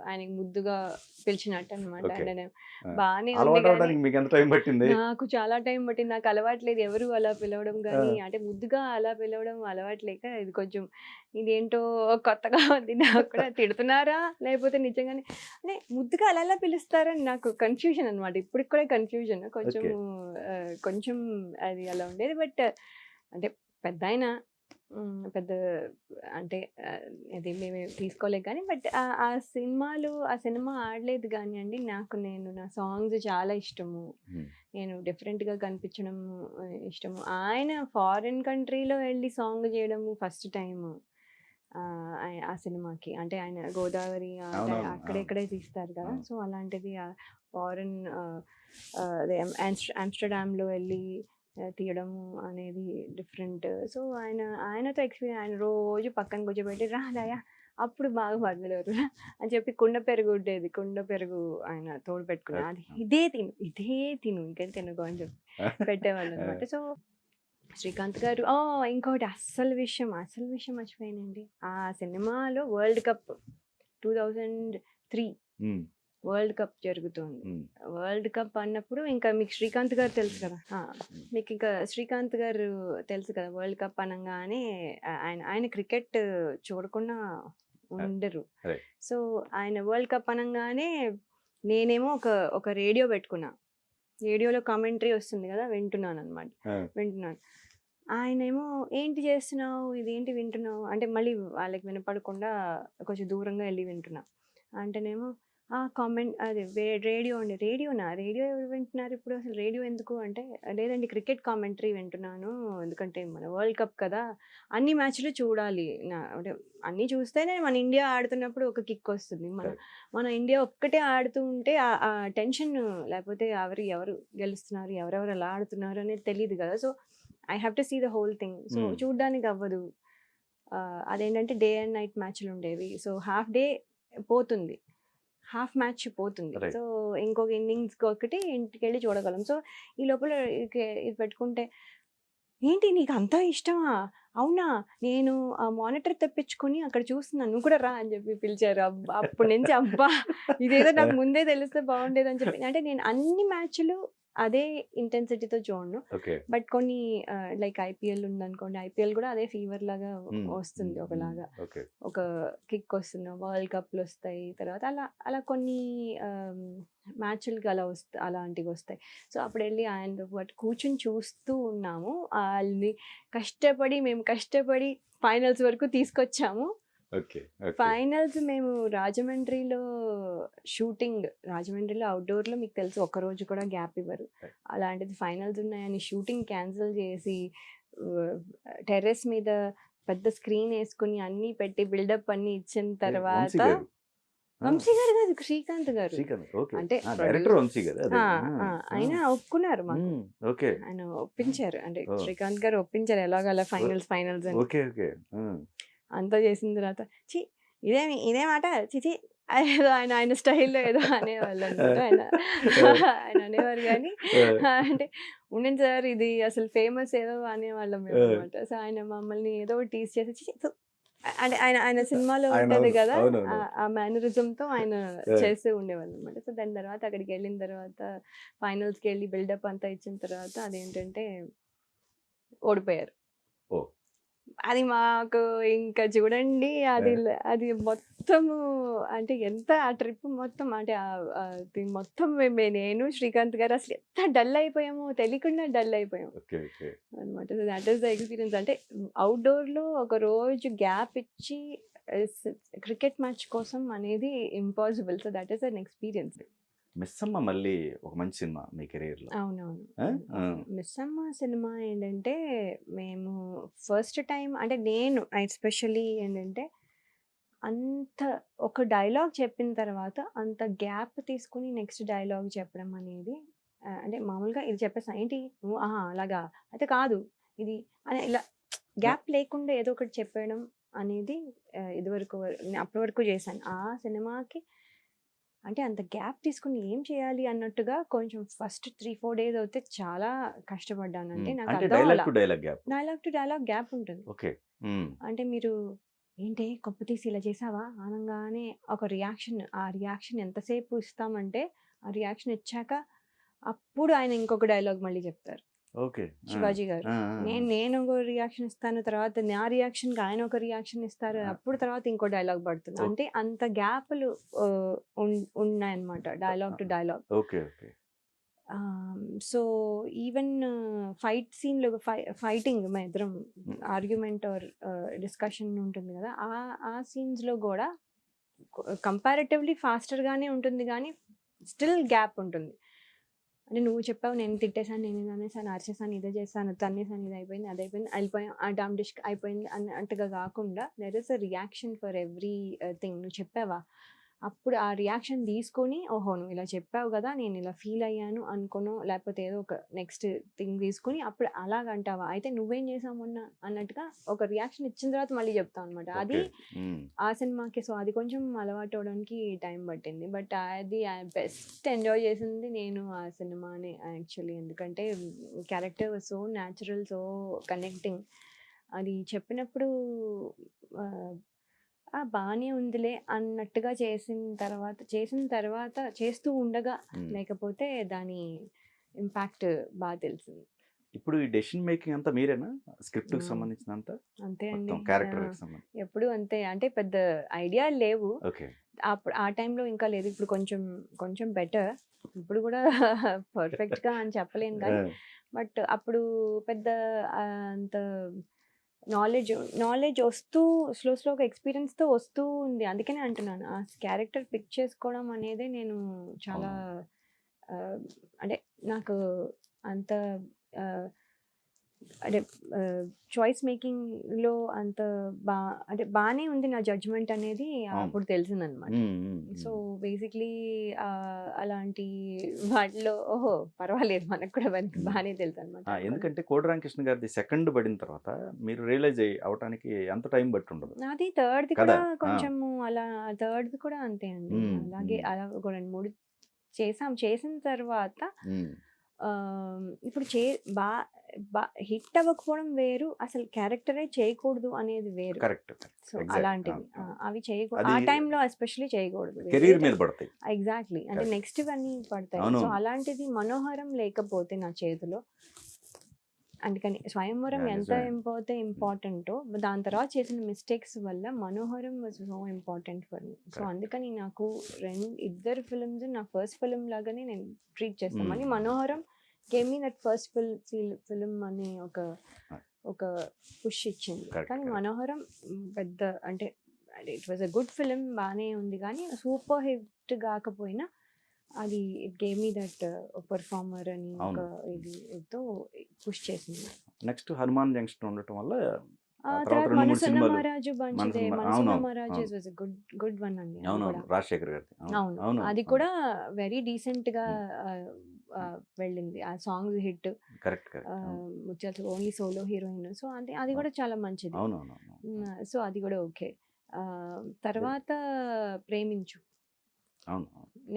ఆయనకి ముద్దుగా పిలిచినట్టు అనమాట. ఓకే. అంటే బాగానే ఉంది అలవాటు కానీ అవడానికి మీకు ఎంత టైం పట్టింది? నాకు చాలా టైం పట్టింది. నాకు అలవాట్లేదు ఎవరు అలా పిలవడం కానీ, అంటే ముద్దుగా అలా పిలవడం అలవాట్లేక ఇది కొంచెం ఇదేంటో కొత్తగా ఉంది నాకు కూడా. తిడుతున్నారా లేకపోతే నిజంగానే అంటే ముద్దుగా అలా ఎలా పిలుస్తారని నాకు కన్ఫ్యూజన్ అనమాట. ఇప్పటికి కూడా కన్ఫ్యూజన్ కొంచెం. కొంచెం అది అలా ఉండేది. బట్ అంటే పెద్ద ఆయన పెద్ద అంటే అది మేము తీసుకోలేదు కానీ బట్ ఆ సినిమా ఆడలేదు కానివ్వండి. నేను నా సాంగ్స్ చాలా ఇష్టము. నేను డిఫరెంట్గా కనిపించడం ఇష్టము. ఆయన ఫారిన్ కంట్రీలో వెళ్ళి సాంగ్ చేయడము ఫస్ట్ టైం ఆ సినిమాకి. అంటే ఆయన గోదావరి అక్కడెక్కడే తీస్తారు కదా. సో అలాంటిది ఫారిన్ అదే ఆమ్స్టర్డామ్లో వెళ్ళి తీయడము అనేది డిఫరెంట్. సో ఆయనతో ఎక్స్పీరియన్స్. ఆయన రోజు పక్కన కూర్చోబెట్టి రాదాయా అప్పుడు బాగా బదులెవరు అని చెప్పి కుండ పెరుగు ఉండేది, కుండ పెరుగు ఆయన తోడు పెట్టుకున్నా, అది ఇదే తిను ఇంకేం తినకు అని చెప్పి పెట్టేవాళ్ళు అనమాట. సో శ్రీకాంత్ గారు ఇంకోటి అస్సలు విషయం మర్చిపోయానండి. ఆ సినిమాలో వరల్డ్ కప్ 2003 వరల్డ్ కప్ జరుగుతుంది. వరల్డ్ కప్ అన్నప్పుడు ఇంకా మీకు శ్రీకాంత్ గారు తెలుసు కదా. మీకు ఇంకా శ్రీకాంత్ గారు తెలుసు కదా. వరల్డ్ కప్ అనగానే ఆయన క్రికెట్ చూడకుండా ఉండరు. సో ఆయన వరల్డ్ కప్ అనగానే నేనేమో ఒక రేడియో పెట్టుకున్నా. రేడియోలో కామెంటరీ వస్తుంది కదా, వింటున్నాను. ఆయనేమో ఏంటి చేస్తున్నావు, ఇదేంటి వింటున్నావు అంటే మళ్ళీ వాళ్ళకి వినపడకుండా కొంచెం దూరంగా వెళ్ళి వింటున్నా. అంటేనేమో కామెంట్ అది రేడియో రేడియో ఎవరు వింటున్నారు ఇప్పుడు, అసలు రేడియో ఎందుకు అంటే, లేదండి క్రికెట్ కామెంటరీ వింటున్నాను, ఎందుకంటే మన వరల్డ్ కప్ కదా, అన్ని మ్యాచ్లు చూడాలి అంటే అన్నీ చూస్తేనే మన ఇండియా ఆడుతున్నప్పుడు ఒక కిక్ వస్తుంది. మన ఇండియా ఒక్కటే ఆడుతూ ఉంటే ఆ టెన్షన్, లేకపోతే ఎవరు గెలుస్తున్నారు, ఎవరెవరు ఎలా ఆడుతున్నారు అనేది తెలియదు కదా. So I have to see the whole thing. So చూడ్డానికి అవ్వదు. అదేంటంటే డే అండ్ నైట్ మ్యాచ్లు ఉండేవి. సో హాఫ్ మ్యాచ్ పోతుంది. సో ఇంకొక ఇన్నింగ్స్ ఒకటి ఇంటికి వెళ్ళి చూడగలం. సో ఈ లోపల ఇది పెట్టుకుంటే, ఏంటి నీకు అంతా ఇష్టమా, అవునా, నేను మానిటర్ తెప్పించుకొని అక్కడ చూస్తున్నాను, నువ్వు కూడా రా అని చెప్పి పిలిచారు. అప్పటి నుంచి అబ్బా ఇదేదో నాకు ముందే తెలిస్తే బాగుండేది అని చెప్పి. అంటే నేను అన్ని మ్యాచ్లు అదే ఇంటెన్సిటీతో చూడను. బట్ కొన్ని లైక్ ఐపీఎల్ ఉందనుకోండి, ఐపీఎల్ కూడా అదే ఫీవర్ లాగా వస్తుంది, ఒకలాగా ఒక కిక్ వస్తుంది. వరల్డ్ కప్లు వస్తాయి, తర్వాత అలా కొన్ని మ్యాచ్లకి అలాంటివి వస్తాయి. సో అప్పుడు వెళ్ళి ఆయనతో పాటు కూర్చుని చూస్తూ ఉన్నాము. వాళ్ళని మేము కష్టపడి ఫైనల్స్ వరకు తీసుకొచ్చాము. ఫైనల్స్ మేము రాజమండ్రిలో అవుట్డోర్లో మీకు తెలుసు ఒక్క రోజు కూడా గ్యాప్ ఇవ్వరు. అలాంటిది ఫైనల్స్ ఉన్నాయని షూటింగ్ క్యాన్సిల్ చేసి టెర్రస్ మీద పెద్ద స్క్రీన్ వేసుకుని అన్ని పెట్టి బిల్డప్ అన్ని ఇచ్చిన తర్వాత, వంశీ గారు కాదు, శ్రీకాంత్ గారు. అంటే ఆయన ఒప్పుకున్నారు మాకు, ఆయన ఒప్పించారు. అంటే శ్రీకాంత్ గారు ఒప్పించారు ఎలాగలా ఫైనల్స్ అని. అంతా చేసిన తర్వాత ఇదే మాట చిచి ఏదో ఆయన స్టైల్లో ఏదో అనేవాళ్ళు అనమాట. ఆయన అనేవారు కానీ అంటే ఉండండి సార్, ఇది అసలు ఫేమస్ ఏదో అనేవాళ్ళం మేము అనమాట. సో ఆయన మమ్మల్ని ఏదో టీజ్ చేసి అంటే ఆయన సినిమాలో ఉంటది కదా, ఆ మేనరిజంతో ఆయన చేస్తూ ఉండేవాళ్ళు అనమాట. సో దాని తర్వాత అక్కడికి వెళ్ళిన తర్వాత ఫైనల్స్కి వెళ్ళి బిల్డప్ అంతా ఇచ్చిన తర్వాత అదేంటంటే ఓడిపోయారు. అది మాకు ఇంకా చూడండి, అది మొత్తము అంటే ఎంత ఆ ట్రిప్ మొత్తం అంటే అది మొత్తం నేను శ్రీకాంత్ గారు అసలు ఎంత డల్ అయిపోయామో తెలియకుండా డల్ అయిపోయాము అనమాట. So that is the experience. అంటే అవుట్డోర్లో ఒక రోజు గ్యాప్ ఇచ్చి క్రికెట్ మ్యాచ్ కోసం అనేది impossible. So that is an experience. Missamma మళ్ళీ ఒక మంచి సినిమా మీ కెరీర్లో. అవునవును. ఆ? మిస్సమ్మ సినిమా ఏంటంటే మేము ఫస్ట్ టైం అంటే నేను ఎస్పెషల్లీ ఏంటంటే అంత ఒక డైలాగ్ చెప్పిన తర్వాత అంత గ్యాప్ తీసుకుని నెక్స్ట్ డైలాగ్ చెప్పడం అనేది అంటే మామూలుగా ఇది చెప్పేసా ఏంటి నువ్వు ఆహా అలాగా అయితే కాదు ఇది అని ఇలా గ్యాప్ లేకుండా ఏదో ఒకటి చెప్పడం అనేది ఇదివరకు అప్పటి వరకు చేశాను ఆ సినిమాకి. అంటే అంత గ్యాప్ తీసుకుని ఏం చేయాలి అన్నట్టుగా కొంచెం ఫస్ట్ 3-4 డేస్ అయితే చాలా కష్టపడ్డాను. అంటే నాకు అంటే అర్థం డైలాగ్ అవ్వలా. To dialogue gap. Dialogue to dialogue gap ఉంటుంది. ఓకే. అంటే మీరు ఏంటి కొప్పు తీసి ఇలా చేసావా అనగానే ఒక రియాక్షన్, ఆ రియాక్షన్ ఎంతసేపు ఇస్తామంటే ఆ రియాక్షన్ ఇచ్చాక అప్పుడు ఆయన ఇంకొక డైలాగ్ మళ్ళీ చెప్తారు ఓకే. శివాజీ గారు. నేను ఒక రియాక్షన్ ఇస్తాను, తర్వాత నా రియాక్షన్కి ఆయన ఒక రియాక్షన్ ఇస్తారు, అప్పుడు తర్వాత ఇంకో డైలాగ్ పడుతుంది. అంటే అంత గ్యాప్లు ఉన్నాయన్నమాట dialogue to dialogue. Okay. Okay. So even fight సీన్లో ఫైటింగ్ మా ఇద్దరం ఆర్గ్యుమెంట్ ఆర్ డిస్కషన్ ఉంటుంది కదా, ఆ సీన్స్లో కూడా కంపారిటివ్లీ ఫాస్టర్గానే ఉంటుంది కానీ స్టిల్ గ్యాప్ ఉంటుంది. అంటే నువ్వు చెప్పావు నేను తిట్టేసాను, నేను అనేసాను, అరిచేసాను, ఇదే చేశాను, తన్నేసాను, ఇది అయిపోయింది, అది అయిపోయింది, వెళ్ళిపోయాం, ఆ డామ్ డిష్ అయిపోయింది అన్నట్టుగా కాకుండా there is a reaction for every thing. నువ్వు చెప్పావా అప్పుడు ఆ రియాక్షన్ తీసుకొని ఓహో నువ్వు ఇలా చెప్పావు కదా నేను ఇలా ఫీల్ అయ్యాను అనుకోను, లేకపోతే ఏదో ఒక నెక్స్ట్ థింగ్ తీసుకుని అప్పుడు అలాగంటావా అయితే నువ్వేం చేసావు మొన్న అన్నట్టుగా ఒక రియాక్షన్ ఇచ్చిన తర్వాత మళ్ళీ చెప్తాం అనమాట. అది ఆ సినిమాకి. సో అది కొంచెం అలవాటు అవడానికి టైం పట్టింది. బట్ అది బెస్ట్ ఎంజాయ్ చేసింది నేను ఆ సినిమాని యాక్చువల్లీ. ఎందుకంటే character so natural, so connecting. అది చెప్పినప్పుడు బాగానే ఉందిలే అన్నట్టుగా చేసిన తర్వాత చేస్తూ ఉండగా లేకపోతే దాని ఇంపాక్ట్ బాగా తెలిసింది. ఇప్పుడు ఈ డెసిషన్ మేకింగ్ అంతా మీరేనా స్క్రిప్ట్ కి సంబంధించినంత? అంతే అండి, క్యారెక్టర్ ఎప్పుడు అంతే. అంటే పెద్ద ఐడియా లేవు ఓకే. అప్పుడు ఆ టైంలో, ఇంకా లేదు. ఇప్పుడు కొంచెం కొంచెం బెటర్, ఇప్పుడు కూడా పర్ఫెక్ట్ గా అని చెప్పలేను కానీ బట్ అప్పుడు పెద్ద అంత నాలెడ్జ్ వస్తూ స్లోగా ఎక్స్పీరియన్స్తో వస్తూ ఉంది. అందుకనే అంటున్నాను ఆ క్యారెక్టర్ పిక్ చేసుకోవడం అనేది నేను చాలా అంటే నాకు అంత అంటే చాయిస్ మేకింగ్లో అంత అంటే బాగానే ఉంది నా జడ్జ్మెంట్ అనేది అప్పుడు తెలిసిందనమాట. సో బేసిక్లీ అలాంటి వాటిలో ఓహో పర్వాలేదు మనకు కూడా బాగానే తెలుసు అనమాట. ఎందుకంటే కోడి రామకృష్ణ గారిది సెకండ్ పడిన తర్వాత మీరు రియలైజ్ అవటానికి ఎంత టైం బట్టి ఉండదు. నాది థర్డ్ది కూడా కొంచెము అలా, థర్డ్ది కూడా అంతే అండి. అలాగే అలా ఒక 2-3 చేసిన తర్వాత ఇప్పుడు హిట్ అవ్వకపోవడం వేరు, అసలు క్యారెక్టరే చేయకూడదు అనేది వేరు. కరెక్ట్. సో అలాంటివి అవి చేయకూడదు ఆ టైంలో, ఎస్పెషల్లీ చేయకూడదు. కెరీర్ మీద పడతాయి. ఎగ్జాక్ట్లీ, అంటే నెక్స్ట్ ఇవన్నీ పడతాయి. సో అలాంటిది మనోహరం లేకపోతే నా చేతిలో, అందుకని స్వయంవరం ఎంత ఇంపార్టెంటో దాని తర్వాత చేసిన మిస్టేక్స్ వల్ల Manoharam was so important for me. So అందుకని నాకు ఇద్దరు ఫిల్మ్స్ నా ఫస్ట్ ఫిల్మ్ లాగానే నేను ట్రీట్ చేస్తాను. మళ్ళీ Manoharam gave me that first film అనే ఒక పుష్ ఇచ్చింది. కానీ మనోహరం పెద్ద అంటే it was a good film, బాగానే ఉంది కానీ సూపర్ హిట్ కాకపోయినా అది it gave me that performer అని ఒక ఇదితో పుష్ చేసింది. నెక్స్ట్ హనుమాన్ జంక్షన్ ఉండటం వల్ల తర్వాత మనసున్న మహారాజు బంచిదే, మనసున్న మహారాజు వాజ్ గుడ్ వన్ అండి. రాజశేఖర్ గారి. అవును, అది కూడా వెరీ డీసెంట్ గా వెళ్ళింది. ఆ సాంగ్స్ హిట్, ముత్యాల ఓన్లీ సోలో హీరోయిన్. సో అది కూడా చాలా మంచిది. సో అది కూడా ఓకే. తర్వాత ప్రేమించు,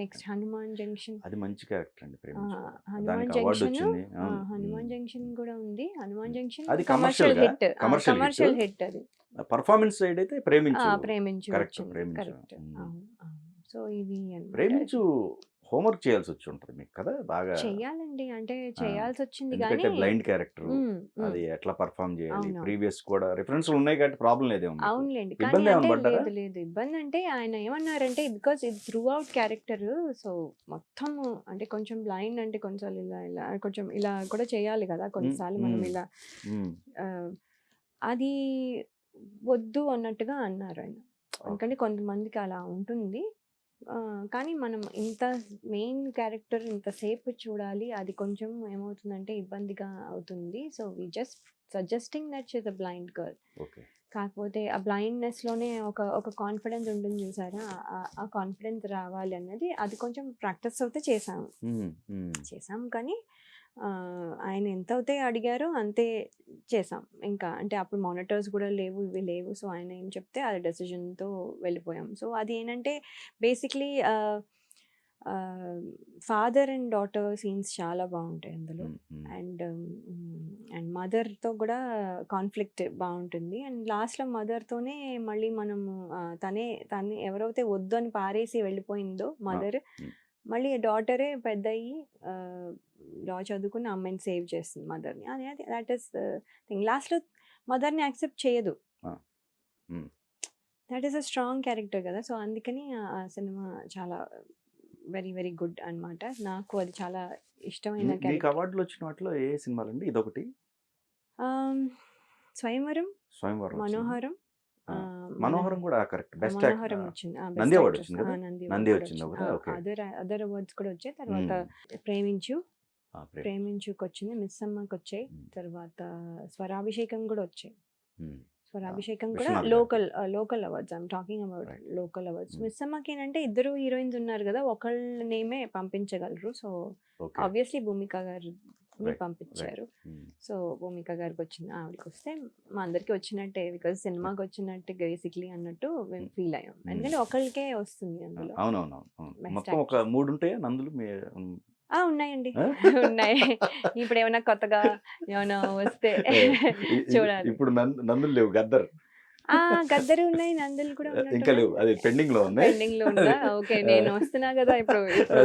నెక్స్ట్ హనుమాన్ జంక్షన్, అది మంచి క్యారెక్టర్ అండి. హనుమాన్ జంక్షన్ కూడా ఉంది. హనుమాన్ జంక్షన్ అది కమర్షియల్ హిట్. అది పర్ఫార్మెన్స్ సైడ్ అయితే ప్రేమించు. కరెక్ట్. సో ఇవి ప్రేమించు హోంవర్క్ చేయాల్సి వచ్చి ఉంటుంది మీకు కదా, బాగా చేయాలండి. అంటే చేయాల్సి వచ్చింది కానీ బ్లైండ్ క్యారెక్టర్ అది ఎట్లా పర్ఫామ్ చేయాలి, ప్రీవియస్ కూడా రిఫరెన్స్ ఉన్నాయి కాబట్టి ప్రాబ్లం లేదేమో. అవునులేండి, లేదు ఇబ్బంది. అంటే ఆయన ఏమన్నారంటే బికాస్ ఇది త్రూ అవుట్ క్యారెక్టర్, సో మొత్తం అంటే కొంచెం బ్లైండ్ అంటే కొంచెం ఇలా కొంచెం ఇలా కూడా చేయాలి కదా కొన్నిసార్లు మనం ఇలా, అది వద్దు అన్నట్టుగా అన్నారు ఆయన. ఎందుకంటే కొంతమందికి అలా ఉంటుంది. కానీ మనం ఇంత మెయిన్ క్యారెక్టర్ ఇంతసేపు చూడాలి, అది కొంచెం ఏమవుతుందంటే ఇబ్బందిగా అవుతుంది. So we just suggesting that she is a blind girl. Okay. కాకపోతే ఆ బ్లైండ్‌నెస్‌లోనే ఒక కాన్ఫిడెన్స్ ఉంటుంది చూసారా? ఆ కాన్ఫిడెన్స్ రావాలి అన్నది అది కొంచెం ప్రాక్టీస్ అవుతే చేశాము. చేశాం కానీ ఆయన ఎంతవుతే అడిగారో అంతే చేసాం. ఇంకా అంటే అప్పుడు మానిటర్స్ కూడా లేవు, ఇవి లేవు. సో ఆయన ఏం చెప్తే ఆ డెసిషన్‌తో వెళ్ళిపోయాం. సో అది ఏంటంటే basically father and daughter scenes చాలా బాగుంటాయి అందులో. అండ్ అండ్ మదర్‌తో కూడా కాన్ఫ్లిక్ట్ బాగుంటుంది. అండ్ లాస్ట్‌లో మదర్‌తోనే మళ్ళీ మనము తనే ఎవరైతే వద్దు అని పారేసి వెళ్ళిపోయిందో మదర్, మళ్ళీ డాటరే పెద్దయ్యి లా చదువుకుని అమ్మాయిని సేవ్ చేస్తుంది మదర్‌ని. అది అది దట్ ఈస్ థింగ్. లాస్ట్‌లో మదర్‌ని యాక్సెప్ట్ చేయదు. That is a strong character కదా! సో అందుకని ఆ సినిమా చాలా వెరీ వెరీ గుడ్ అన్నమాట. నాకు అది చాలా ఇష్టమైన మీకు క్యారెక్టర్. అవార్డులు వచ్చిన వాటిలో ఏ సినిమాలండి? ఇదొకటి స్వయంవరం, స్వయంవరం వచ్చింది. మనోహరం. మనోహరం కూడా కరెక్ట్ బెస్ట్ మనోహరం వచ్చింది. నంది అవార్డు వచ్చింది కదా? నంది నంది అవార్డు వచ్చింది వచ్చింది. ఒకటి. ఓకే. అదర్ అవార్డ్స్ కూడా వచ్చాయి. తర్వాత ప్రేమించు, ప్రేమ్. ప్రేమించుకి వచ్చింది, మిస్సమ్మకి వచ్చాయి. తర్వాత స్వరాభిషేకం కూడా వచ్చాయి. స్వరాభిషేకం కూడా విశ్వనాథ్ గారు. Local awards. I'm talking about Right. Local awards. మిస్సమ్మకి ఏంటంటే ఇద్దరు హీరోయిన్స్ ఉన్నారు కదా, ఒకళ్ళ నేమే పంపించగలరు. So okay. ఆబ్వియస్లీ భూమిక గారిని Right, పంపించారు. సో భూమిక గారికి వచ్చింది, ఆవిడకి వస్తే మా అందరికి వచ్చినట్టే, బికాజ్ సినిమాకి వచ్చినట్టు బేసిక్లీ అన్నట్టు మేము ఫీల్ అయ్యాం. ఎందుకంటే ఒకళ్ళకే వస్తుంది అందులో. అవునవును. Best మొత్తం ఒక 3 ఉంటాయా నందులు? ఉన్నాయండి. ఆ? ఉన్నాయి. ఇప్పుడు ఏమైనా కొత్తగా ఏమైనా వస్తే చూడాలి. ఇప్పుడు నందులు లేవు, గద్దర్. గద్దరు ఉన్నాయి, నందులు కూడా ఇంకా లేవు, అది పెండింగ్ లో ఉన్నాయి. పెండింగ్ లో ఉందా? ఓకే, నేను వస్తున్నా కదా, ఇప్పుడు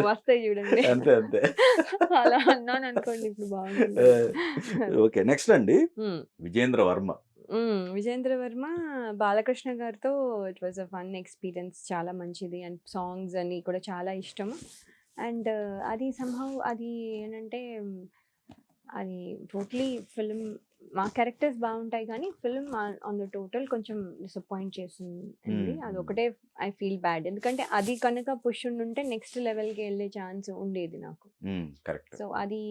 వస్తాయి చూడండి. అంతే అంతే. అలా అన్నాను అనుకోండి, ఇప్పుడు బాగుంటుంది. ఓకే, నెక్స్ట్ అండి విజేంద్ర వర్మ. విజేంద్ర వర్మ బాలకృష్ణ గారితో it was a fun experience. చాలా మంచిది. అండ్ సాంగ్స్ అని కూడా చాలా ఇష్టం. అండ్ అది సంహౌ అది ఏంటంటే అది టోటలీ ఫిల్మ్, మా క్యారెక్టర్స్ బాగుంటాయి కానీ ఫిల్మ్ ఆన్ ద టోటల్ కొంచెం డిసప్పాయింట్ చేసింది. అది ఒకటే ఐ ఫీల్ బ్యాడ్. ఎందుకంటే అది కనుక పుష్ ఉంటే నెక్స్ట్ లెవెల్కి వెళ్ళే ఛాన్స్ ఉండేది నాకు. కరెక్ట్. సో అది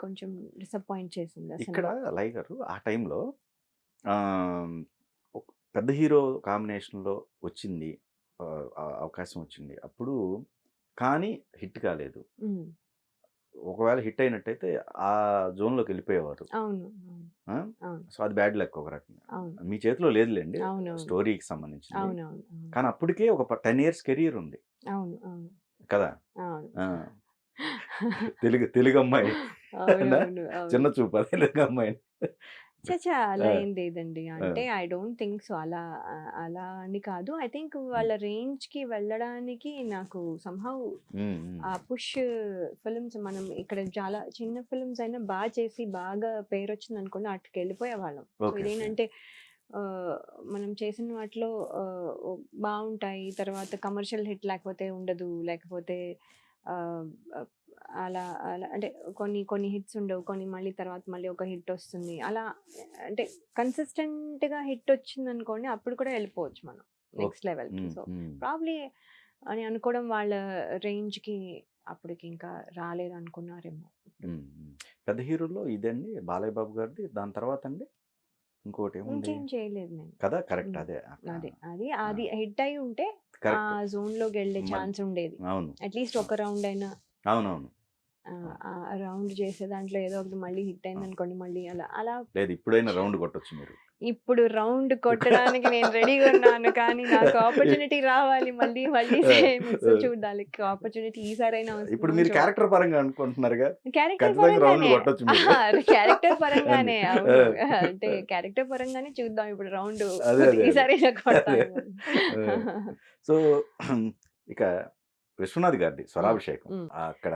కొంచెం డిసప్పాయింట్ చేసింది అసలు. ఇక్కడ లై గారు ఆ టైంలో పెద్ద హీరో కాంబినేషన్లో వచ్చింది, అవకాశం వచ్చింది అప్పుడు, కానీ హిట్ కాలేదు. ఒకవేళ హిట్ అయినట్టయితే ఆ జోన్లోకి వెళ్ళిపోయేవారు. అవును. సో అది బ్యాడ్ లక్ ఒక రకంగా. అవును. మీ చేతిలో లేదులేండి అవునవును. స్టోరీకి సంబంధించి. అవునవును. కానీ అప్పటికే ఒక 10 years కెరీర్ ఉంది అవును. అవును. కదా. అవును. తెలుగు అమ్మాయి అవునవును. చిన్న చూపు తెలుగు అమ్మాయి. చచ్చా, అలా ఏం లేదండి. అంటే ఐ డోంట్ థింక్ సో. అలా అలా అని కాదు. ఐ థింక్ వాళ్ళ రేంజ్కి వెళ్ళడానికి నాకు సంహౌ ఆ పుష్ ఫిల్మ్స్, మనం ఇక్కడ చాలా చిన్న ఫిల్మ్స్ అయినా బాగా చేసి బాగా పేరు వచ్చింది అనుకోండి, అటుకి వెళ్ళిపోయే వాళ్ళం. సో ఇదేంటంటే మనం చేసిన వాటిలో బాగుంటాయి, తర్వాత కమర్షియల్ హిట్ లేకపోతే ఉండదు, లేకపోతే అలా అలా అంటే కొన్ని హిట్స్ ఉండవు, కొన్ని మళ్ళీ తర్వాత మళ్ళీ ఒక హిట్ వస్తుంది. అలా అంటే కన్సిస్టెంట్గా హిట్ వచ్చింది అనుకోండి, అప్పుడు కూడా వెళ్ళిపోవచ్చు మనం నెక్స్ట్ లెవెల్కి. సో ప్రాబ్లీ అని అనుకోవడం, వాళ్ళ రేంజ్కి అప్పటికి ఇంకా రాలేదు అనుకున్నారేమో. పెద్ద హీరోలో ఇదండి బాలయ్య బాబు గారిది. దాని తర్వాత అండి ఇంకోటి ఇంకేం చేయలేదు నేను కదా. కరెక్ట్. అదే అది హిట్ అయి ఉంటే ఆ జోన్ లోకి వెళ్ళే ఛాన్స్ ఉండేది. అవును, అట్లీస్ట్ ఒక రౌండ్ అయినా. అవునవును. రౌండ్ చేసే దాంట్లో ఏదో ఒకటి మళ్ళీ హిట్ అయింది అనుకోండి, మళ్ళీ అలా అలా లేదు, ఇప్పుడైనా రౌండ్ కొట్టొచ్చు మీరు. ఇప్పుడు రౌండ్ కొట్టడానికి నేను రెడీగా ఉన్నాను, కానీ నాకు ఆపర్చునిటీ రావాలి మళ్ళీ మళ్ళీ చూడాలి. ఆపర్చునిటీ ఈసారైనా ఇప్పుడు మీరు క్యారెక్టర్ పరంగా అనుకుంటున్నారుగా, క్యారెక్టర్ పరంగానే అవును. అంటే క్యారెక్టర్ పరంగానే చూద్దాం ఇప్పుడు రౌండ్ ఈసారైనా కొడతాను. సో ఇక విశ్వనాథ్ గారిది స్వరాభిషేకం అక్కడ.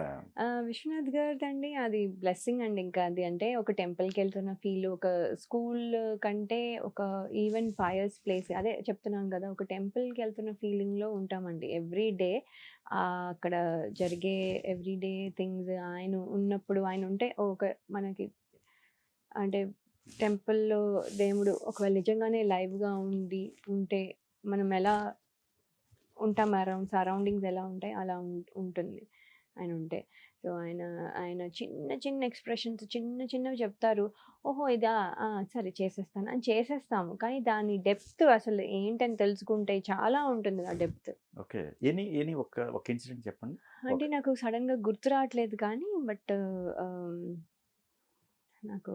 విశ్వనాథ్ గారిది అండి, అది బ్లెస్సింగ్ అండి. ఇంకా అది అంటే ఒక టెంపుల్కి వెళ్తున్న ఫీల్, ఒక స్కూల్ కంటే ఒక ఈవెన్ పయస్ ప్లేస్, అదే చెప్తున్నాం కదా, ఒక టెంపుల్కి వెళ్తున్న ఫీలింగ్లో ఉంటామండి ఎవ్రీ డే. అక్కడ జరిగే ఎవ్రీడే థింగ్స్ ఆయన ఉన్నప్పుడు, ఆయన ఉంటే ఒక మనకి అంటే టెంపుల్లో దేవుడు ఒకవేళ నిజంగానే లైవ్గా ఉంటే మనం ఎలా ఉంటాం అరౌండ్ సరౌండింగ్స్ ఎలా ఉంటాయి అలా ఉంటుంది ఆయన ఉంటే. సో ఆయన ఆయన చిన్న చిన్న ఎక్స్ప్రెషన్స్ చిన్న చిన్నవి చెప్తారు. ఓహో! ఇదా? ఆ! సరే చేసేస్తాను అని చేసేస్తాము. కానీ దాని డెప్త్ అసలు ఏంటని తెలుసుకుంటే చాలా ఉంటుంది ఆ డెప్త్. ఓకే. ఒక ఇన్సిడెంట్ చెప్పండి. అంటే నాకు సడన్‌గా గుర్తు రావట్లేదు కానీ బట్ నాకు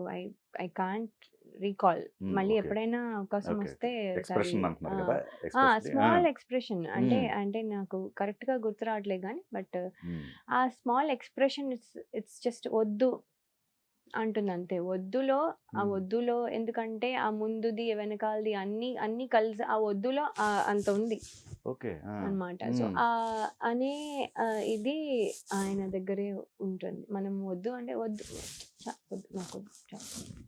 ఐ కాంట్ రీకాల్. మళ్ళీ ఓకే. ఎప్పుడైనా అవకాశం ఓకే. వస్తే ఎక్స్‌ప్రెషన్ ఒకసారి అంటున్నారు కదా! ఎస్పెషల్లీ. స్మాల్ ఎక్స్‌ప్రెషన్ అంటే హ్మ్. అంటే నాకు కరెక్ట్‌గా గుర్తు రావట్లేదు గానీ బట్ హ్మ్. ఆ స్మాల్ ఎక్స్‌ప్రెషన్ ఇట్స్ జస్ట్ వద్దు అంటుంది అంతే. వద్దులో ఆ హ్మ్. వద్దులో ఎందుకంటే ఆ ముందుది వెనకాలది అన్నీ అన్నీ కలిసి ఆ వద్దులో అంత ఉంది ఓకే. ఆ! అన్నమాట. సో హ్మ్. అనే ఇది ఆయన దగ్గరే ఉంటుంది. మనం వద్దు అంటే వద్దు వద్దు నాకొద్దు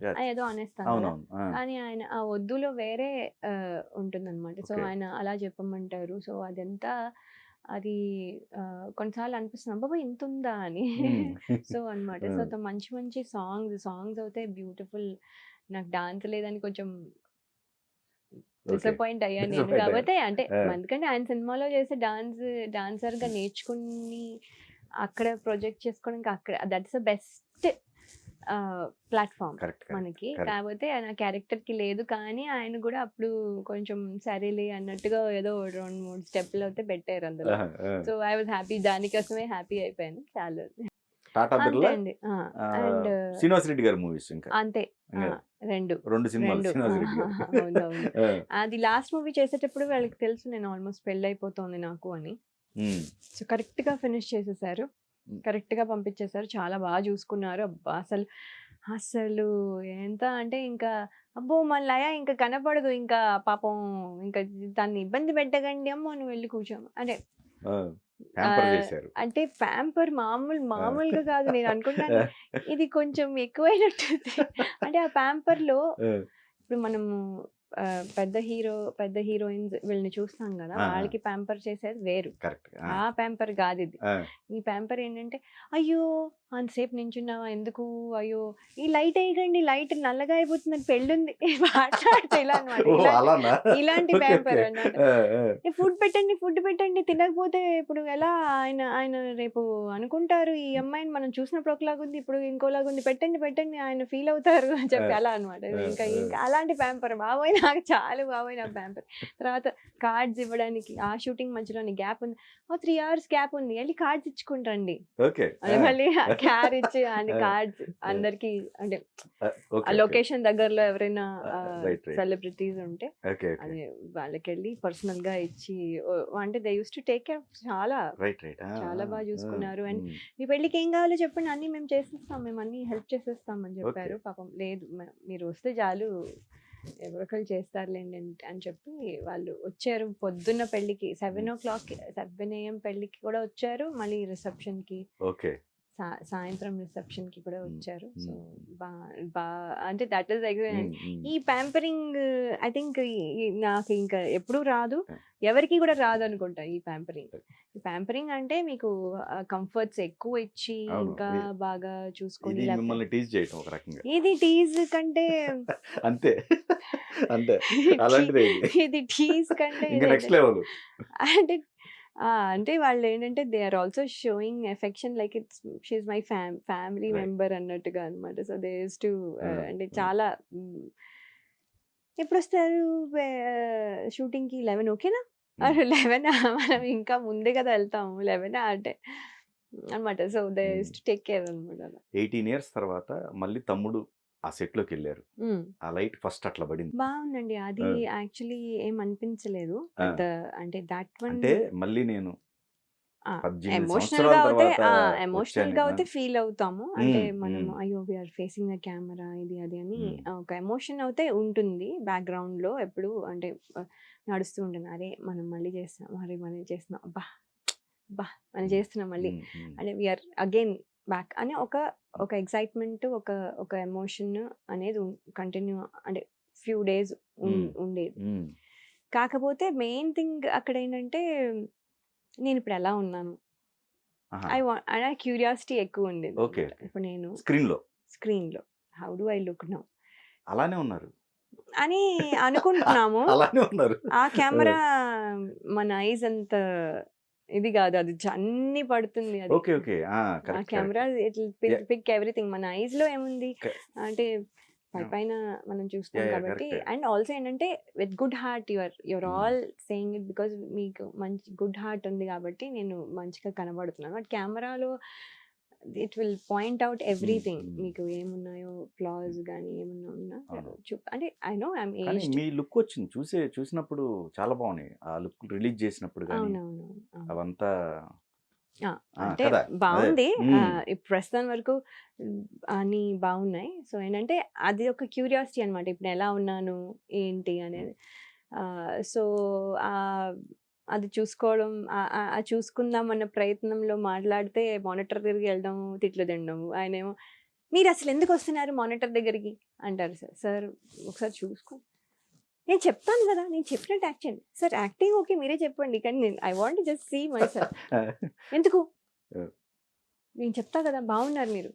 యాహ్! అని ఏదో అనేస్తాం కదా! అవునవును. ఆ! కానీ ఆయన ఆ వద్దులో వేరే ఉంటుందన్నమాట. So okay. ఆయన అలా చెప్పమంటారు. సో అదంతా అది కొన్నిసార్లు అనిపిస్తుంది అబ్బబ్బా! ఇంతుందా అని. హ్మ్. సో అన్నమాట. ఆ! సో మంచి మంచి సాంగ్స్ అయితే బ్యూటిఫుల్. నాకు డాన్స్ లేదని కొంచెం ఓకే. డిసప్పాయింట్ అయ్యాను నేను. డిసప్పాయింట్ అయ్యారు. కాపోతే అంటే ఆ! ఎందుకంటే ఆయన సినిమాలో చేసే డాన్సర్‌గా నేర్చుకుని అక్కడ ప్రొజెక్ట్ చేసుకోవడానికి అక్కడ that's the best platform correct. మనకి. కరెక్ట్. కాపోతే ఆయన క్యారెక్టర్‌కి లేదు కానీ ఆయన కూడా అప్పుడు కొంచెం సరేలే అన్నట్టుగా ఏదో 2, 3 స్టెప్‌లయితే పెట్టారు అందులో. ఆహా! ఆ! సో ఐ వాస్ హ్యాపీ దానికోసమే హ్యాపీ అయిపోయాను. చాలు. 'టాటా అంతే బిర్లా' అండి. అండ్ శ్రీనివాస్ రెడ్డి గారి మూవీస్ ఇంకా. అంతే. ఆ! ఇంగా 2. 2 సినిమాలు 2 శ్రీనివాస్ రెడ్డి గారు. అవునవును. ఆ! అది లాస్ట్ మూవీ చేసేటప్పుడు వాళ్ళకి తెలుసు నేను ఆల్మోస్ట్ పెళ్లయిపోతోంది నాకు అని. హ్మ్. సో, కరెక్ట్‌గా ఫినిష్ చేసేసారు. హ్మ్. కరెక్ట్‌గా పంపించేసారు. చాలా చూసుకున్నారు. అబ్బా! అసలు ఎంత అంటే ఇంకా అబ్బో! మన లయ ఇంక కనపడదు. ఇంకా పాపం ఇంకా దాన్ని ఇబ్బంది పెట్టకండి అమ్మో! నువ్వు వెళ్లి కూర్చో అంటే ఆ! ప్యాంపర్ ఆహ్, చేశారు. అంటే ప్యాంపర్ ఆ! మామూలుగా కాదు. నేను అనుకున్నాను ఇది కొంచెం ఎక్కువైనట్టుంది. అంటే ఆ ప్యాంపర్‌లో ఆ! ఇప్పుడు మనము పెద్ద హీరోయిన్స్ వీళ్ళని చూస్తాం గదా! ఆ! ఆ! వాళ్ళకి ప్యాంపర్ చేసేది వేరు. కరెక్ట్. ఆ! ఆ ప్యాంపర్ గాదిది. ఆ! ఈ ప్యాంపర్ ఏంటంటే, "అయ్యో! అంతసేపు నించున్నావా ఎందుకు? అయ్యో! ఈ లైట్ ఎయకండి. లైట్ నల్లగా అయిపోతుందని పెళ్ళుంది." మాట్లాడితే ఇలా అన్నమాట. ఓహ్! అలానా? ఇలాంటి ఓకే. Pamper okay. అన్నమాట. ఆ! ఆ! ఫుడ్ పెట్టండి. తినకపోతే ఇప్పుడు ఎలా ఆయన రేపు అనుకుంటారు, ఈ అమ్మాయిని మనం చూసినప్పుడు ఒకలాగుంది, ఇప్పుడు ఇంకోలాగుంది. పెట్టండి. ఆయన ఫీల్ అవుతారు అని ఆ! చెప్పి అలా అన్నమాట. ఆ! ఇంకా ఆ! ఇంకా అలాంటి ప్యాంపర్ బాబోయ్! నాకు చాలు బాబోయ్! నా ప్యాంపర్. తర్వాత కార్డ్స్ ఇవ్వడానికి ఆ షూటింగ్ మధ్యలోని గ్యాప్ ఉంది. ఓ 3 అవర్స్ గ్యాప్ ఉంది. ఎళ్లి కార్డ్స్ ఇచ్చుకొని రండి. ఓకే. అది ఆ! మళ్ళీ క్యార్ ఇచ్చి ఆ! కార్డ్స్ ఆ! అందరికి అంటే ఆ! ఆ ఓకే. ఓకే. లొకేషన్ దగ్గరలో ఎవరైనా రైట్. రైట్. సెలబ్రిటీస్ ఉంటే ఓకే. ఓకే. అది వాళ్ళకెళ్ళి పర్సనల్‌గా ఇచ్చి అంటే they used to take care చాలా రైట్. రైట్. ఆ! చాలా ఆ! ఆ! చూసుకున్నారు. అండ్ హ్మ్. మీ పెళ్ళికి ఏం కావాలో చెప్పండి అన్నీ మేము చేసేస్తాం. మేము అన్నీ హెల్ప్ చేసేస్తాం అని ఓకే. చెప్పారు. పాపం లేదు మీరు వస్తే చాలు ఎవరొకళ్ళు చేస్తారులేండి అని చెప్పి వాళ్ళు వచ్చారు పొద్దున్న పెళ్ళికి 7 AM పెళ్ళికి కూడా వచ్చారు. మళ్ళీ రిసెప్షన్‌కి ఓకే. సాయంత్రం రిసెప్షన్‌కి కూడా హ్మ్. వచ్చారు. సో, హ్మ్. బా బా అంటే దట్ ఈస్ హ్మ్. హ్మ్. ఈ ప్యాంపరింగ్ ఐ థింక్ నాకు ఇంకా ఎప్పుడూ రాదు. ఆ! ఎవరికీ కూడా రాదనుకుంటా ఈ ప్యాంపరింగ్. ఈ ప్యాంపరింగ్ అంటే మీకు కంఫర్ట్స్ ఎక్కువ ఇచ్చి, అవును. ఇంకా బాగా చూసుకొని ఇది లేకపోతే మిమ్మల్ని టీజ్ చేయటం ఒక రకంగా. ఇది టీజ్ కంటే అంతే. అంతే. టీ అలాంటిదే ఇది. ఇది టీజ్ కంటే ఇంక నెక్స్ట్ ఇదేంటంటే లెవెల్. అంటే అంటే వాళ్ళేంటంటే they are also showing affection like she is my family right. Member అన్నట్టుగా అన్నమాట. సో దే యూజ్డ్ టు ఆ! అంటే ఆ! చాలా ఎప్పుడొస్తారు షూటింగ్‌కి 11 ఓకేనా? హ్మ్. 11 మనం ఇంకా ముందే కదా ఎళ్తాము. 11 అంటే అన్నమాట. సో దే హ్మ్. యూజ్డ్ టు టేక్ కేర్ అన్నమాట అలా. 18 ఇయర్స్ తర్వాత మళ్ళీ తమ్ముడు ఆ సెట్‌లోకెళ్లారు. హ్మ్. ఆ లైట్ ఫస్ట్ అట్లా పడింది. బావుందండి. అది ఆ! యాక్చువల్లీ ఏం అనిపించలేదు. ఆ! పెద్ద అంటే దట్ వన్ అంటే మళ్ళీ నేను ఆ! 18 ఎమోషనల్‌గా సంవత్సరాల అవుతే తర్వాత వచ్చాను. ఎమోషనల్‌గా అవుతే ఫీల్ అవుతాము. అంటే హ్మ్. మనము హ్మ్. అయ్యో! We are facing the camera ఇది అది అని హ్మ్. ఒక ఎమోషన్ అయితే ఉంటుంది బ్యాక్‌గ్రౌండ్‌లో ఎప్పుడు అంటే నడుస్తూ ఉంటుంది. అరే! మనం మళ్ళీ చేస్తున్నాం. అరే! మనం చేస్తున్నాం. అబ్బా! అబ్బా! మనం హ్మ్. చేస్తున్నాం మళ్ళీ. హ్మ్. హ్మ్. అంటే వి ఆర్ అగైన్ బ్యాక్ అని ఒక ఎక్సైట్‌మెంట్ ఒక ఎమోషన్ అనేది కంటిన్యూ అంటే ఫ్యూ డేస్ హ్మ్. ఉండేది. హ్మ్. కాకపోతే మెయిన్ థింగ్ అక్కడేంటంటే నేనిప్పుడు ఎలా ఉన్నాను? ఆహా! అలా క్యూరియాసిటీ ఓకే. ఎక్కువుండేదనమాట. ఓకే. ఇప్పుడు నేను స్క్రీన్‌లో స్క్రీన్‌లో how do I look now? అలానే ఉన్నారు. అని అనుకుంటున్నాము. అలానే ఉన్నారు. ఆ కెమెరా మన ఐస్ అంత ఇది కాదు, అది అన్ని పడుతుంది అది. ఓకే. ఓకే. ఆ! ఆ correct. Camera correct. It yeah! Pick everything. మన ఐస్ లో ఏముంది క అంటే యాహ్! పైన మనం చూస్తాం యాహ్! కాబట్టి. కరెక్టే. అండ్ ఆల్సో ఏంటంటే విత్ గుడ్ హార్ట్ యువర్ హ్మ్. ఆల్ సేయింగ్ ఇట్ బికాస్ మీకు మంచి గుడ్ హార్ట్ ఉంది కాబట్టి నేను మంచిగా కనబడుతున్నాను. బట్ కెమెరాలో ఇట్ విల్ పాయింట్ అవుట్ హ్మ్. ఎవ్రీథింగ్. హ్మ్. మీకు ఏమున్నాయో ఫ్లాస్ కానీ ఏమన్నా ఉన్నా అవును. అంటే ఐ నో ఐఎమ్ కానీ ఏజ్డ్. మీ లుక్ వచ్చింది. చూసినప్పుడు చాలా బాగున్నాయి. ఆ లుక్ రిలీజ్ చేసినప్పుడు గాని, అవునవును. అవును. అవంతా అంటే కదా! అదే. బావుంది. హ్మ్. ఇప్పుడు ప్రస్తుతం వరకు అన్నీ బావున్నాయి. సో, ఏంటంటే అది ఒక క్యూరియాసిటీ అనమాట. ఇప్పుడు ఎలా ఉన్నాను? ఏంటి? హ్మ్. అనేది. సో, ఆహ్, అది చూసుకోవడం అది చూసుకుందాం అన్న ప్రయత్నంలో మాట్లాడితే మానిటర్ దగ్గరికి వెళ్ళడం, తిట్లు తినడం. ఆయనేమో "మీరసలు ఎందుకొస్తున్నారు మానిటర్ దగ్గరికి?" అంటారు సార్. సార్ ఒకసారి చూసుకో, నేను చెప్తాను గదా! నేను చెప్పినట్టు యాక్ట్ చేయండి. సార్ యాక్టింగ్ ఓకే మీరే చెప్పండి. కానీ నేను I want to just see myself. ఎందుకు? నేను చెప్తా గదా! బావున్నారు మీరు.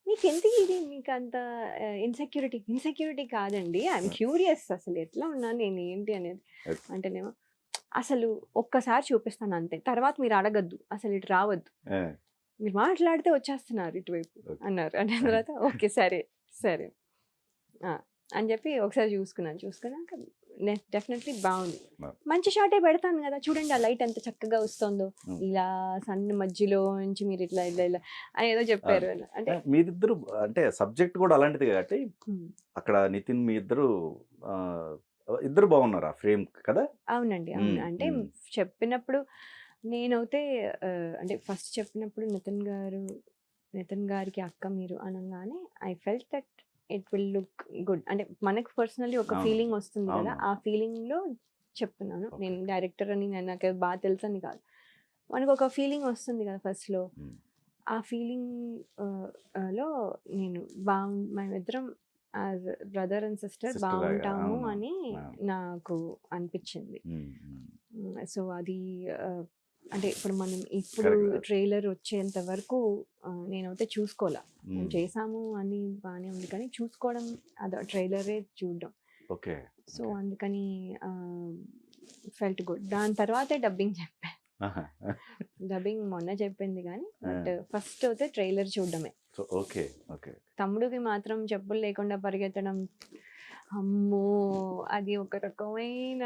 మీకెందుకు ఇది మీకంత ఇన్‌సెక్యూరిటీ? ఇన్‌సెక్యూరిటీ కాదండి. ఐయామ్ క్యూరియస్ అసలు ఎట్లా ఉన్నాను నేను ఏంటి అనేది. ఓకే. అంటేనేమో అసలు ఒక్కసారి చూపిస్తాను అంతే. తర్వాత మీరు అడగొద్దు. అసలు ఇటు రావద్దు. ఆ! మీరు మాట్లాడితే వచ్చేస్తున్నారు ఇటువైపు ఓకే. అన్నారు. అన్న తర్వాత ఓకే. సరే. సరే. ఆ! అని చెప్పి ఒకసారి చూసుకున్నాను. చూసుకున్నాక డెఫినెట్‌లీ బావుంది. బావుంది. మంచి షాటే పెడతాను గదా! చూడండి ఆ లైట్ ఎంత చక్కగా వస్తుందో. హ్మ్. ఇలా సన్ మధ్యలో నుంచి మీరు ఇట్లా ఇలా అని ఏదో చెప్పారు. అంటే మీరిద్దరు అంటే సబ్జెక్ట్ కూడా అలాంటిది కాబట్టి హ్మ్. అక్కడ నితిన్ మీ ఇద్దరు ఆహ్, ఇద్దరు బాగున్నారు ఆ ఫ్రేమ్ కదా! అవునండి. అవును. హ్మ్. అంటే హ్మ్. చెప్పినప్పుడు నేనైతే అంటే ఫస్ట్ చెప్పినప్పుడు నితిన్ గారికి అక్క మీరు అనంగానే I felt that it will look good. అంటే మనకు పర్సనల్లీ ఒక అవును. ఫీలింగ్ వస్తుంది కదా! అవును. ఆ ఫీలింగ్‌లో చెప్తున్నాను. ఓకే. నేను డైరెక్టర్ అని నాకు బాగా తెలుసని కాదు. మనకొక ఫీలింగ్ వస్తుంది కదా ఫస్ట్‌లో. హ్మ్. ఆ ఫీలింగ్ లో నేను మేమిద్దరం as brother and sister sister లాగా. బావుంటాము అవును. అని అవును. నాకు అనిపిచ్చింది. హ్మ్. హ్మ్. సో, అది అంటే ఇప్పుడు మనం ఇప్పుడు కరెక్ట్. ట్రైలర్ వచ్చేంత వరకు నేనైతే చూసుకోలా. మేము హ్మ్. చేసాము అని బానే ఉంది కానీ చూసుకోవడం అదో ట్రైలరే చూడడం. ఓకే. So, okay. అందుకని ఫెల్ట్ గుడ్. దాని తర్వాతే డబ్బింగ్ చెప్పా. ఆహా! డబ్బింగ్ మొన్న చెప్పింది గానీ ఆ! బట్ ఫస్ట్ అయితే ట్రైలర్ చూడడమే. So, okay. ఓకే. తమ్ముడికి మాత్రం చెప్పులు లేకుండా పరిగెత్తడం, అమ్మో! అది ఒక రకమైన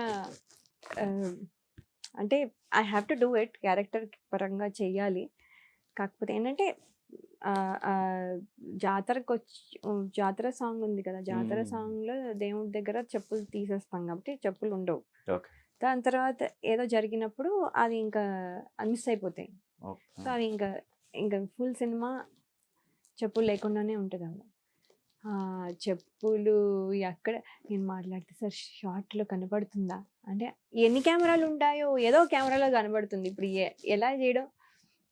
ఆహ్, అంటే I have to do it. Character పరంగా చెయ్యాలి. కాకపోతే ఏంటంటే జాతర సాంగ్ ఉంది కదా! జాతర హ్మ్. సాంగ్‌లో దేవుడి దగ్గర చెప్పులు తీసేస్తాం కాబట్టి చెప్పులు ఉండవు. ఓకే. దాని తర్వాత ఏదో జరిగినప్పుడు అది ఇంకా మిస్ అయిపోతాయి. ఓకే. సో, అది ఇంకా ఫుల్ సినిమా చెప్పులు లేకుండానే ఉంటదావిడ. చెప్పులు ఎక్కడ నేను మాట్లాడితే సార్ షార్ట్‌లో కనపడుతుందా? అంటే ఎన్ని కెమెరాలుంటాయో ఏదో కెమెరాలో కనబడుతుంది. ఇప్పుడు ఎలా చేయడం?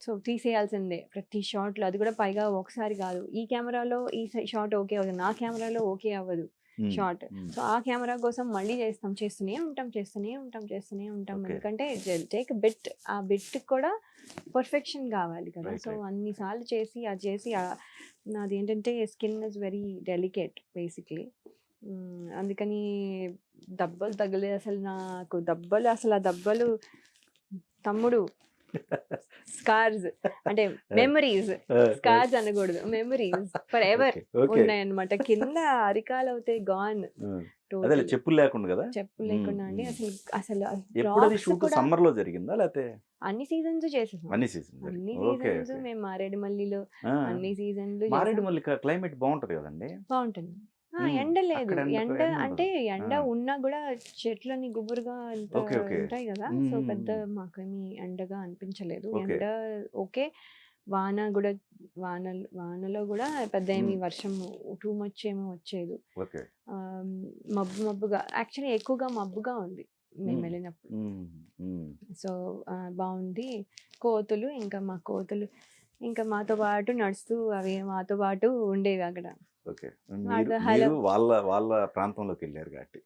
సో, తీసేయాల్సిందే ప్రతి షాట్‌లో. అది కూడా పైగా ఒకసారి కాదు. ఈ కెమెరాలో ఈ షాట్ ఓకే అవ్వదు. నా కెమెరాలో ఓకే అవ్వదు హ్మ్. షాట్. హ్మ్. సో, ఆ కెమెరా కోసం మళ్ళీ చేస్తాం. చేస్తూనే ఉంటాం. ఓకే. ఎందుకంటే టేక్ బిట్. ఆ బిట్‌కి కూడా పర్ఫెక్షన్ కావాలి కదా! రైట్. So, right. అన్ని సార్లు చేసి అది చేసి నాదేంటంటే skin is very delicate basically. అందుకని దెబ్బలు తగిలే అసలు ఆ దెబ్బలు తమ్ముడు స్కార్స్ అంటే మెమరీస్. ఆ! స్కార్స్ అనకూడదు. Memories for ever okay. Okay. ఉన్నాయన్నమాట. కింద అరికాలవుతాయి గాన్ హ్మ్. అదేలే టోటల్. చెప్పులు లేకుండా గదా! చెప్పులు హ్మ్. లేకుండా అండి. హ్మ్. అసలు ఎప్పుడది ఫ్రాక్స్ షూట్ కూడా సమ్మర్‌లో జరిగిందా? లేతే అన్ని సీజన్స్ చేసేసాం. అన్ని సీజన్ అన్ని జరిగింది. ఓకే. Seasons okay. మేము మారేడుమల్లిలో ఆ! అన్ని సీజన్‌లు చేసాం. మారేడుమల్లి క్లైమేట్ బావుంటది గదండీ! బావుంటుంది. హ్మ్. ఎండ లేదు. అక్కడ ఎండ అంటే ఎండుండదు. ఆ! ఎండ ఉన్నా గూడా చెట్లన్నీ గుబురుగా అంత ఓకే. ఓకే. ఉంటాయి గదా! హ్మ్. సో, హ్మ్. పెద్ద హ్మ్. మాకేమి ఎండగా అనిపించలేదు. ఓకే. ఎండ ఓకే. వాన గూడా వానలో గూడా పెద్ద ఏమి హ్మ్. వర్షం టూ మచ్ ఏమో వచ్చేదు. ఓకే. ఆహ్, మబ్బుగా యాక్చువల్లీ ఎక్కువగా మబ్బుగా ఉంది హ్మ్. మేమెళ్ళినప్పుడు. హ్మ్. హ్మ్. సో, బావుంది. కోతులు ఇంకా మాతో పాటు నడుస్తూ అవి మాతో పాటు ఉండేవి అక్కడ. ఓకే. మీరు వాటితో హలో మీరు వాళ్ళ వాళ్ళ ప్రాంతంలోకెళ్లారు గాబట్టి.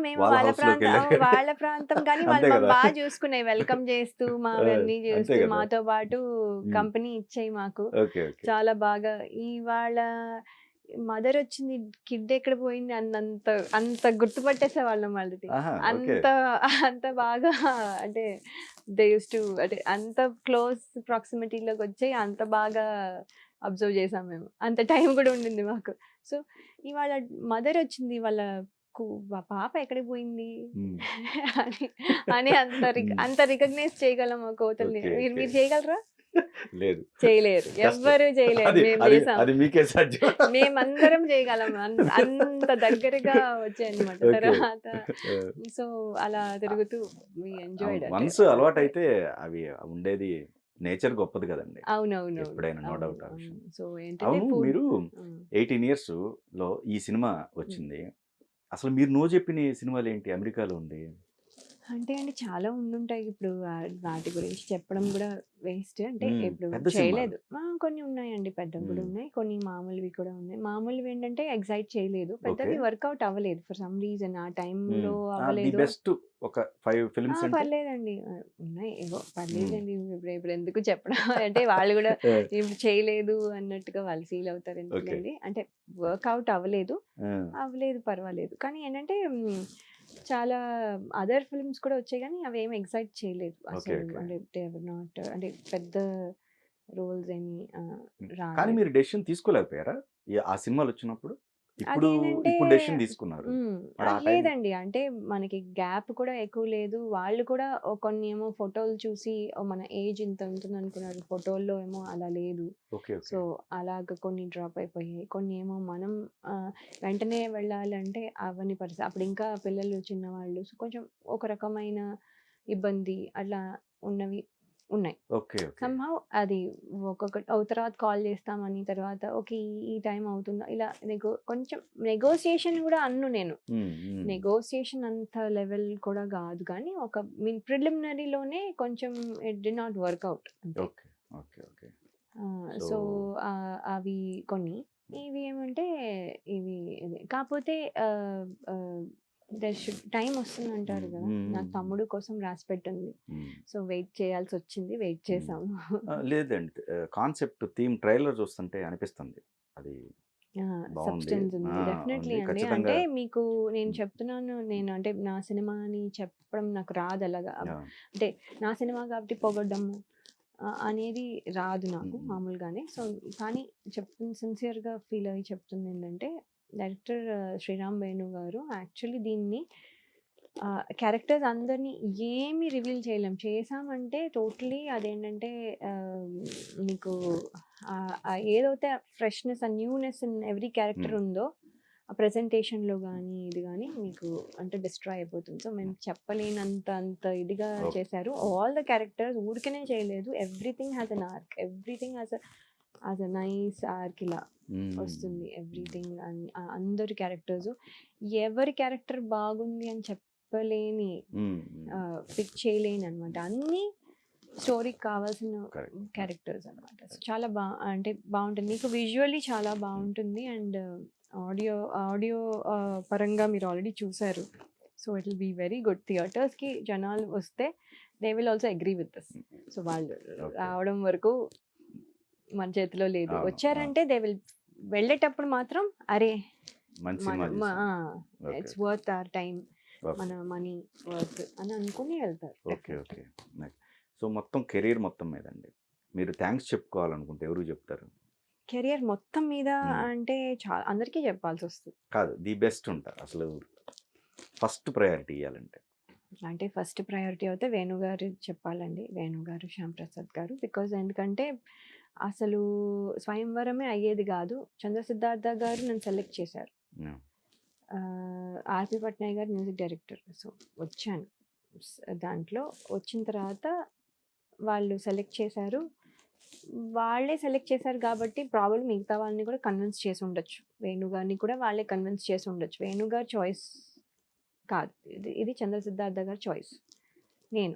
మేము వాళ్ళ హౌస్‌లోకెళ్లారు గాబట్టి. వాళ్ళ ప్రాంతం కానీ వాళ్ళు అంతే మమ్మల్ని గదా! చూసుకునేయి. వెల్కమ్ చేస్తూ, ఆ! మావన్నీ అంతే చేస్తూ, గదా! మాతో పాటు హ్మ్. కంపెనీ ఇచ్చేయి మాకు. ఓకే. ఓకే. చాలా బాగా ఇవాళ మదర్ వచ్చింది, కిడ్ ఎక్కడ పోయింది అన్నంత అంత గుర్తుపట్టేసేవాళ్ళం వాళ్ళది. ఆహా! ఓకే. అంత అంత బాగా అంటే దే యూస్ టు అంటే అంత క్లోజ్ ప్రాక్సిమిటీలోకి వచ్చి అంత బాగా అబ్జర్వ్ చేసాం మేము. అంత టైం కూడా ఉండింది మాకు. సో ఇవాళ మదర్ వచ్చింది, వాళ్ళ పాప ఎక్కడికి పోయింది హ్మ్. అని అని హ్మ్. అంత రికగ్నైజ్ చేయగలం ఆ కోతల్ని. ఓకే. మీరు ఓకే. మీరు చేయగలరా? లేదు. చేయలేరు, కష్టం. ఎవ్వరు చేయలేరు. అది మేము అది చేసాం, అది మీకే సాధ్యం. మేమందరం చేయగలం. అంత దగ్గరగా వచ్చాయన్నమాట. ఓకే. తర్వాత ఆ! సో అలా తిరుగుతూ వి ఎంజాయ్డ్. అంటే వన్స్ అలవాటైతే అవి ఉండేది నేచర్ గొప్పది కదండీ! అవునవునవును. ఎప్పుడైనా నో అవును డౌట్ ఆ అవును. విషయం. సో ఏంటంటే అవును ఫుడ్. మీరు 18 ఇయర్స్‌లో ఈ సినిమా వచ్చింది. అసలు మీరు నో చెప్పిన సినిమాలేంటి అమెరికాలో ఉండి? అంటే అండి చాలా ఉండుంటాయి. ఇప్పుడు వాటి గురించి చెప్పడం కూడా వేస్ట్. అంటే ఇప్పుడు పెద్ద సినిమాలు. చేయలేదు. కొన్ని ఉన్నాయండి, పెద్దవి కూడా హ్మ్. ఉన్నాయి. కొన్ని మామూలువి కూడా ఉన్నాయి. మామూలువి ఏంటంటే ఎక్సైట్ చేయలేదు. ఓకే. పెద్దవి వర్కౌట్ అవ్వలేదు ఫర్ సమ్ రీజన్. ఆ టైంలో ది అవ్వలేదు. బెస్ట్ ఒక 5 ఫిల్మ్స్ అంటే? పర్లేదండి. ఉన్నాయి. ఏవో హ్మ్. పర్లేదండి. ఇప్పుడు ఎందుకు చెప్పడం అంటే వాళ్ళు కూడా ఆ! ఇప్పుడు చేయలేదు అన్నట్టుగా వాళ్ళు ఫీల్ అవుతారు ఓకే. ఎందుకులెండి. అంటే వర్కౌట్ అవ్వలేదు. ఆ! అవ్వలేదు పర్వాలేదు. కానీ ఏంటంటే చాలా అదర్ ఫిల్మ్స్ కూడా వచ్చాయి గానీ అవేమి ఎక్సైట్ చేయలేదు ఓకే. అసలు. ఓకే. అంటే దే వర్ నాట్ అంటే పెద్ద రోల్స్ ఏమి కానీ రాలేదు. మీరు డెసిషన్ తీసుకోలేకపోయారా? ఆ సినిమాలొచ్చినప్పుడు? ఇప్పుడు అదేంటంటే ఇప్పుడు డెసిషన్ తీసుకున్నారు. మరి ఆ టైం లేదండి. అంటే మనకి గ్యాప్ కూడా ఎక్కువ లేదు. వాళ్ళు కూడా కొన్ని ఏమో ఫోటోలు చూసి మన ఏజ్ ఇంత ఉంటుందనుకున్నారు. ఫోటోల్లో ఏమో అలా లేదు. ఓకే. ఓకే. సో అలాగ కొన్ని డ్రాప్ అయిపోయాయి. కొన్ని ఏమో మనం వెంటనే వెళ్ళాలంటే అవ్వని పరిస్థితి. అప్పుడు ఇంకా పిల్లలు చిన్నవాళ్ళు. సో కొంచెం ఒక రకమైన ఇబ్బంది అట్లా ఉన్నవి ఉన్నాయి. ఓకే. ఓకే. సమ్‌హౌ అది తర్వాత కాల్ చేస్తామని, తర్వాత ఓకే. ఈ టైం అవుతుందా? ఇలా కొంచెం నెగోషియేషన్ కూడా నేను. హ్మ్. హ్మ్. నెగోషియేషన్ అంత లెవెల్ కూడా కాదు కానీ ఒక ప్రిలిమినరీలోనే కొంచెం it did not work out అంతే. Okay. Okay. Okay. So so అవి కొన్ని. ఇవి ఏమంటే ఇవి కాకపోతే టైం వస్తుందంటారు కదా! నాకు తమ్ముడు కోసం రాసిపెట్టుంది. సో వెయిట్ చేయాల్సొచ్చింది. వెయిట్ చేసాము. లేదండి. కాన్సెప్ట్ థీమ్ ట్రైలర్ చూస్తుంటే అనిపిస్తుంది. అది బావుంది. సబ్స్టెన్స్ ఉంది. ఉంది. డెఫినెట్‌లీ అండి. ఖచ్చితంగా. అంటే మీకు నేను హ్మ్. చెప్తున్నాను, నేను అంటే నా సినిమా అని చెప్పడం నాకు రాదు అలాగా. యాహ్! అంటే నా సినిమా కాబట్టి పొగడ్డము అనేది రాదు నాకు హ్మ్. మామూలుగానే. సో కానీ సిన్సియర్‌గా ఫీల్ అయ్యి చెప్తుందేంటంటే డైరెక్టర్ శ్రీరామ్ వేణు గారు యాక్చువల్లీ దీన్ని క్యారెక్టర్స్ అందరిని ఏమి రివీల్ చేయలేం. చేసామంటే టోటలీ అదేంటంటే మీకు ఏదైతే freshness and newness in every character ఉందో ఆ ప్రెజెంటేషన్‌లో గానీ, ఇది గానీ మీకు అంటే డిస్ట్రాయ్ అయిపోతుంది. సో మేము చెప్పలేనంత అంత ఇదిగా ఓకే. చేశారు. ఆల్ ద క్యారెక్టర్స్ ఊరికనే చేయలేదు. Everything has an arc. Everything has a nice arc ఇలా వస్తుంది. ఎవ్రీథింగ్ అందరి క్యారెక్టర్స్ ఎవరి క్యారెక్టర్ బాగుంది అని చెప్పలేని పిక్ చేయలేని అనమాట. అన్నీ స్టోరీకి కావాల్సిన కరెక్ట్. క్యారెక్టర్స్ అనమాట. సో చాలా అంటే బాగుంటుంది. మీకు విజువల్లీ చాలా బాగుంటుంది. అండ్ ఆడియో పరంగా మీరు ఆల్రెడీ చూసారు. So it will be very good. థియేటర్స్‌కి జనాలు వస్తే they will also agree with this. So వాళ్ళు రావడం వరకు మన చేతిలో లేదు. అవును. వచ్చారంటే దే విల్ వెళ్ళేటప్పుడు మాత్రం అరే మంచి సినిమా చూసాం. ఇట్స్ వర్త్ అవర్ టైమ్, మన మనీ వర్త్ అని అనుకుని వెళ్తారు. ఓకే. ఓకే. సో మొత్తం కెరీర్ మొత్తం మీదండి. మీరు థాంక్స్ చెప్పుకోవాలనుకుంటే ఎవరికి చెప్తారు? కెరియర్ మొత్తం మీద అంటే అందరికీ చెప్పాల్సొస్తుంది. కాదు. ది బెస్ట్ ఉంటారు. అసలు ఫస్ట్ ప్రయారిటీ ఇయ్యాలంటే? అంటే ఫస్ట్ ప్రయారిటీ అయితే వేణు గారు చెప్పాలండి. వేణు గారు, శ్యామ్ ప్రసాద్ గారు. బికాజ్ ఎందుకంటే అసలు స్వయంవరమే అయ్యేది కాదు. చంద్ర సిద్ధార్థ గారు నన్ను సెలెక్ట్ చేశారు. ఆర్‌పి పట్నాయక్ గారు మ్యూజిక్ డైరెక్టర్. సో వచ్చాను. దాంట్లో వచ్చిన తర్వాత వాళ్ళు సెలెక్ట్ చేశారు. వాళ్ళే సెలెక్ట్ చేశారు కాబట్టి ప్రాబబ్లీ మిగతా వాళ్ళని కూడా కన్విన్స్ చేసి ఉండొచ్చు. వేణు గారిని కూడా వాళ్ళే కన్విన్స్ చేసి ఉండొచ్చు. వేణు గారి చాయిస్ కాదు. ఇది చంద్ర సిద్ధార్థ గారి చాయిస్. నేను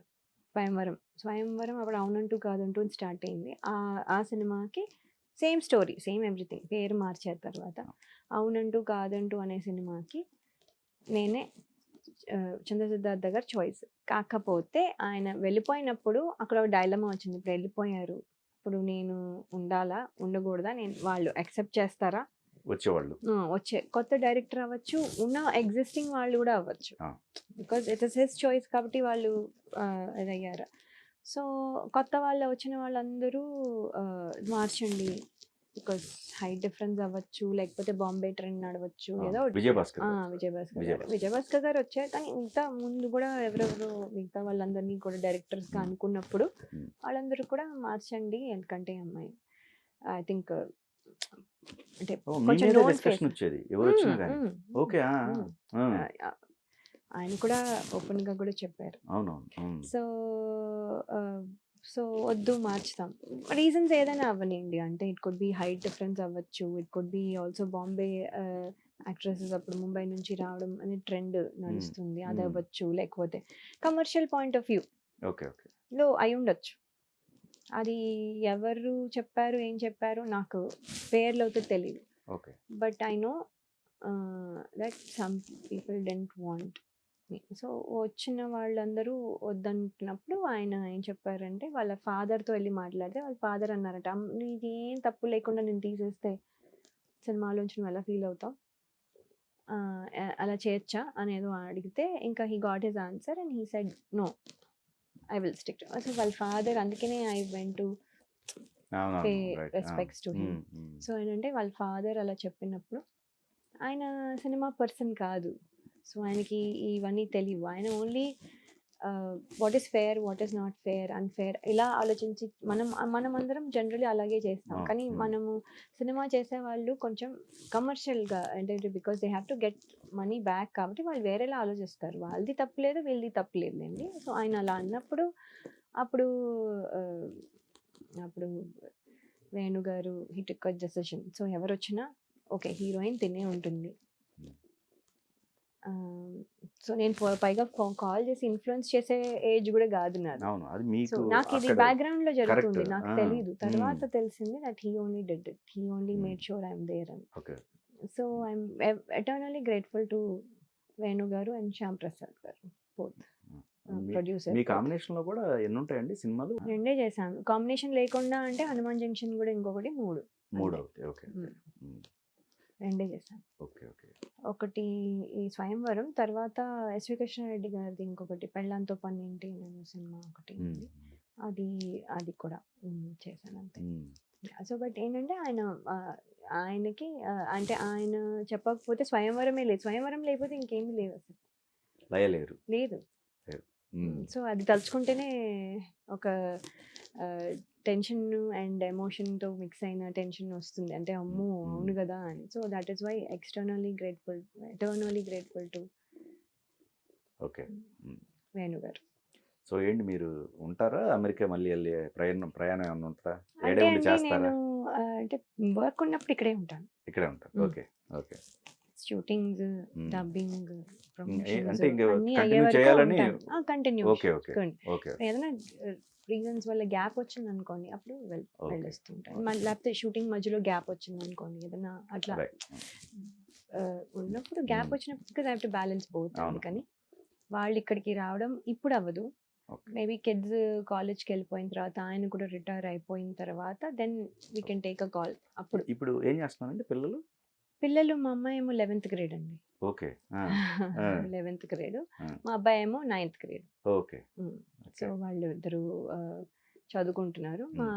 స్వయంవరం అప్పుడు అవునంటూ కాదంటూ స్టార్ట్ అయింది. ఆ సినిమాకి సేమ్ స్టోరీ, సేమ్ ఎవ్రీథింగ్. పేరు మార్చారు తర్వాత. అవునంటూ కాదంటూ అనే సినిమాకి నేనే చంద్ర సిద్ధార్థ గారి చాయిస్. కాకపోతే ఆయన వెళ్ళిపోయినప్పుడు అక్కడ ఒక డైలమా వచ్చింది. ఇప్పుడు వెళ్ళిపోయారు. ఇప్పుడు నేను ఉండాలా? ఉండకూడదా? వాళ్ళు యాక్సెప్ట్ చేస్తారా? వచ్చేవాళ్ళు. వచ్చే కొత్త డైరెక్టర్ అవ్వచ్చు, ఉన్న ఎగ్జిస్టింగ్ వాళ్ళు కూడా అవ్వచ్చు. ఆ. Because it is his choice కాబట్టి వాళ్ళు ఇదయ్యారు. సో కొత్త వాళ్ళు వచ్చిన వాళ్ళందరూ మార్చండి, బికాజ్ హైట్ డిఫరెన్స్ అవ్వచ్చు, లేకపోతే బాంబే ట్రెండ్ నడవచ్చు, ఏదో ఒకటి. విజయభాస్కర్ విజయభాస్కర్ గారు విజయభాస్కర్ గారు వచ్చారు, కానీ ఇంత ముందు కూడా ఎవరెవరు మిగతా వాళ్ళందరినీ కూడా డైరెక్టర్స్గా అనుకున్నప్పుడు వాళ్ళందరూ కూడా మార్చండి, ఎందుకంటే అమ్మాయి ఐ థింక్ అంటే కొంచెం known డిస్కషన్ face. వచ్చేది ఎవరు వచ్చినా కానీ. ఓకే. ఆయన కూడా ఓపెన్ గా కూడా చెప్పారు. అవునవును. సో సో వద్దు, మార్చుతాం. రీజన్స్ ఏదైనా అవ్వనివ్వండి, అంటే it could be height difference అవ్వచ్చు, it could be also Bombay actresses అప్పుడు ముంబై నుంచి రావడం అనే ట్రెండ్ నడుస్తుంది, అది అవ్వచ్చు, లేకపోతే commercial point of view okay okay లో అయి ఉండొచ్చు. అది ఎవరు చెప్పారు, ఏం చెప్పారు నాకు పేర్లతో తెలియదు. Okay. But I know that some people don't want me. So వచ్చిన వాళ్ళందరూ వద్దంటున్నప్పుడు ఆయన ఏం చెప్పారంటే, వాళ్ళ ఫాదర్తో వెళ్ళి మాట్లాడితే వాళ్ళ ఫాదర్ అన్నారట, నీకేం తప్పు లేకుండా నేను తీసేస్తే సినిమాలోంచి నువ్వు ఎలా ఫీల్ అవుతావు, అలా చేయొచ్చా అని ఏదో అడిగితే, ఇంకా he got his answer and he said no, I will stick. అసలు వాళ్ళ ఫాదర్, అందుకనే I went to pay respects to him. So ఏంటంటే వాళ్ళ ఫాదర్ అలా చెప్పినప్పుడు, ఆయన సినిమా పర్సన్ కాదు, సో ఆయనకి ఇవన్నీ తెలియవు. ఆయన only what is fair, what is not fair, unfair ఇలా ఆలోచించి మనం అందరం జనరలీ అలాగే చేస్తాం. కానీ మనము సినిమా చేసే వాళ్ళు కొంచెం కమర్షియల్గా, అంటే because they have to get money back, కాబట్టి వాళ్ళు వేరేలా ఆలోచిస్తారు. వాళ్ళది తప్పులేదు, వీళ్ళది తప్పులేదండి. సో ఆయన అలా అన్నప్పుడు అప్పుడు అప్పుడు వేణు గారు he took a decision. So ఎవరు వచ్చినా ఓకే, హీరోయిన్ తినే ఉంటుంది. సో నేను పైగా కాల్ చేసి ఇన్ఫ్లుయెన్స్ చేసే ఏజ్ కూడా కాదు నాది. సో నాకు ఇది బ్యాక్గ్రౌండ్ లో జరుగుతుంది, నాకు తెలియదు. తర్వాత తెలిసింది that he only did it, he only made sure I'm there అని. So I'm eternally grateful to Venu గారు అండ్ శ్యామ్ ప్రసాద్ గారు, బోత్ ప్రొడ్యూసర్. మీ కాంబినేషన్ లో కూడా ఎన్ని ఉంటాయండి సినిమాలు? రెండే చేశాను. కాంబినేషన్ లేకుండా అంటే హనుమాన్ జంక్షన్ కూడా ఇంకొకటి, మూడు అవుతాయి. ఓకే. రెండే చేశాను. Okay okay. ఒకటి ఈ స్వయంవరం, తర్వాత ఎస్వి కృష్ణారెడ్డి గారిది ఇంకొకటి పెళ్ళాంతో పన్నింటి నేను సినిమా ఒకటి ఉంది, అది కూడా చేశాను అంతే. సో బట్ ఏంటంటే ఆయనకి అంటే ఆయన చెప్పకపోతే స్వయంవరమే లేదు, స్వయంవరం లేకపోతే ఇంకేమీ లేవు అసలు, లేదు. సో అది తలుచుకుంటేనే ఒక టెన్షన్ అండ్ ఎమోషన్తో మిక్స్ అయిన టెన్షన్ వస్తుంది, అంటే అమ్మో అవును కదా అని. So that is why eternally grateful to Venu garu. So ఏంటి, మీరు ఉంటారా అమెరికా మళ్ళీ వెళ్ళి ప్రయాణం ఏమన్నా ఉంటుందా? అంటే నేను అంటే వర్క్ ఉన్నప్పుడు ఇక్కడే ఉంటాను. Okay okay. షూటింగ్స్, డబ్బింగ్, అంటే కంటిన్యూ. ఏదైనా రీజన్స్ వల్ల గ్యాప్ వచ్చింది అనుకోండి, అప్పుడు వెళ్ళొస్తుంటాను. లేకపోతే షూటింగ్ మధ్యలో గ్యాప్ వచ్చింది అనుకోండి, ఏదైనా అట్లా ఉన్నప్పుడు గ్యాప్ వచ్చినప్పుడు I have to balance both. అందుకని వాళ్ళు ఇక్కడికి రావడం ఇప్పుడు అవ్వదు, మేబీ కిడ్స్ కాలేజ్కి వెళ్ళిపోయిన తర్వాత, ఆయన కూడా రిటైర్ అయిపోయిన తర్వాత then we can take a call. అప్పుడు. ఇప్పుడు ఏం చేస్తున్నారండి పిల్లలు? మా అమ్మాయి ఏమో 11th grade అండి. ఓకే. 11th grade. మా అబ్బాయి ఏమో 9th grade. ఓకే. సో వాళ్ళు ఇద్దరు చదువుకుంటున్నారు. మా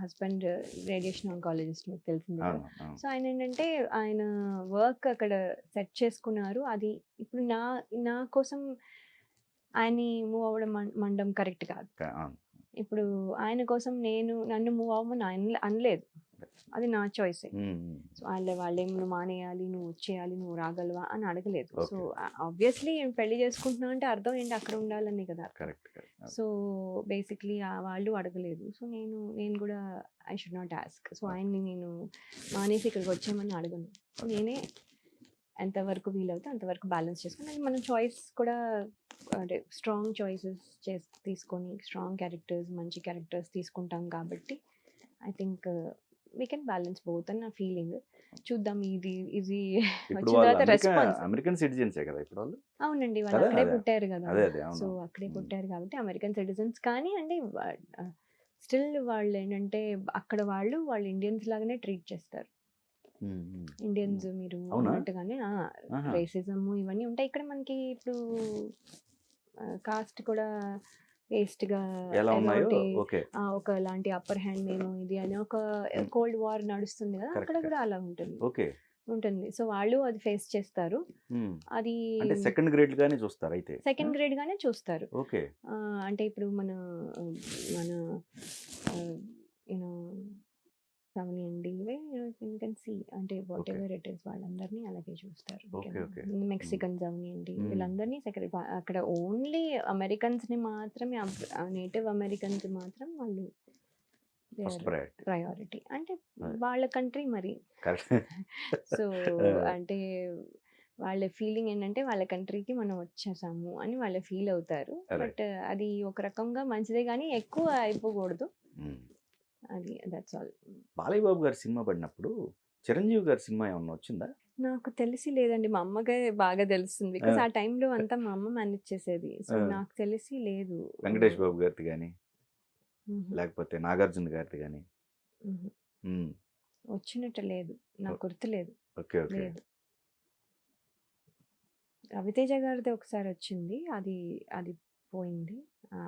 హస్బెండ్ రేడియేషన్ ఆంకాలజిస్ట్, మీకు తెలిసింది. సో ఆయన ఏంటంటే ఆయన వర్క్ అక్కడ సెట్ చేసుకున్నారు. అది ఇప్పుడు నా కోసం ఆయన్ని మూవ్ అవ్వడం మండం కరెక్ట్ కాదు. ఇప్పుడు ఆయన కోసం నన్ను మూవ్ అవ్వమని ఆయన అనలేదు, అది నా చాయిస్. సో వాళ్ళేం నువ్వు మానేయాలి, నువ్వు వచ్చేయాలి, నువ్వు రాగలవా అని అడగలేదు. సో ఆబ్వియస్లీ పెళ్లి చేసుకుంటున్నా అంటే అర్థం ఏంటి, అక్కడ ఉండాలని కదా. సో బేసిక్లీ వాళ్ళు అడగలేదు. సో నేను కూడా I should not ask. So ఆయన్ని నేను మానేసి ఇక్కడికి వచ్చామని అడగను. సో నేనే ఎంతవరకు వీలవుతే అంతవరకు బ్యాలెన్స్ చేసుకుని, మనం చాయిస్ కూడా అంటే స్ట్రాంగ్ చాయిసెస్ తీసుకొని, స్ట్రాంగ్ క్యారెక్టర్స్, మంచి క్యారెక్టర్స్ తీసుకుంటాం కాబట్టి I think we can balance both అని నా ఫీలింగ్. చూద్దాం, ఇది వచ్చిన తర్వాత రెస్పాన్స్. అమెరికన్ సిటిజన్సే కదా ఇప్పుడు వాళ్ళు? అవునండి, వాళ్ళు అక్కడే పుట్టారు కదా. సో అక్కడే పుట్టారు కాబట్టి అమెరికన్ సిటిజన్స్. కానీ అంటే స్టిల్ వాళ్ళు ఏంటంటే అక్కడ వాళ్ళు ఇండియన్స్ లాగానే ట్రీట్ చేస్తారు. ఇండియన్స్ మీరు అవునా? అన్నట్టుగానే ఆహా. రేసిజం ఇవన్నీ ఉంటాయి. ఇక్కడ మనకి ఇప్పుడు కాస్ట్ కూడా వేస్ట్ గా ఎలా ఏదో ఉన్నాయో ఒకటి ఓకే ఒక లాంటి అప్పర్ హ్యాండ్ మేము ఇది అని ఒక Hmm. కోల్డ్ వార్ నడుస్తుంది కదా, Correct, అక్కడ కూడా అలా ఉంటుంది ఓకే ఉంటుంది. సో వాళ్ళు అది ఫేస్ చేస్తారు. అది అంటే సెకండ్ గ్రేడ్ గానే చూస్తారు అయితే సెకండ్ గ్రేడ్ గానే చూస్తారు. ఓకే అంటే ఇప్పుడు మన యూనో అవనియండి యూ కెన్ సీ అంటే what Okay. Ever it is వాళ్ళందరినీ అలాగే చూస్తారు. Okay, okay. మెక్సికన్స్ అవనియండి Hmm. వీళ్ళందరినీ అక్కడ ఓన్లీ అమెరికన్స్ ని మాత్రమే నేటివ్ అమెరికన్స్ మాత్రం వాళ్ళు ఫస్ట్ ప్రయారిటీ ప్రయారిటీ అంటే Right. వాళ్ళ కంట్రీ మరి. కరెక్ట్ సో అంటే వాళ్ళ ఫీలింగ్ ఏంటంటే వాళ్ళ కంట్రీకి మనం వచ్చేసాము అని వాళ్ళ ఫీల్ అవుతారు. Right. బట్ అది ఒక రకంగా మంచిదే కానీ ఎక్కువ అయిపోకూడదు. అది దట్స్ ఆల్. బాలయ్య బాబు గారి సినిమా పడినప్పుడు చిరంజీవి గారి సినిమా ఏమన్నా వచ్చిందా? నాకు తెలిసి లేదండి, మా అమ్మకే బాగా తెలుస్తుంది. బికాస్ ఆ. ఆ టైంలో అంతా మా అమ్మ మేనేజ్ చేసేది. సో ఆ. నాకు తెలిసి లేదు. వెంకటేష్ బాబు గారిది కానీ మ్మ్. లేకపోతే నాగార్జున గారిది కానీ మ్మ్. వచ్చినట్టు లేదు, నాకు గుర్తులేదు. ఓకే ఓకే లేదు. రవితేజ గారిది ఒకసారి వచ్చింది, అది అది పోయింది.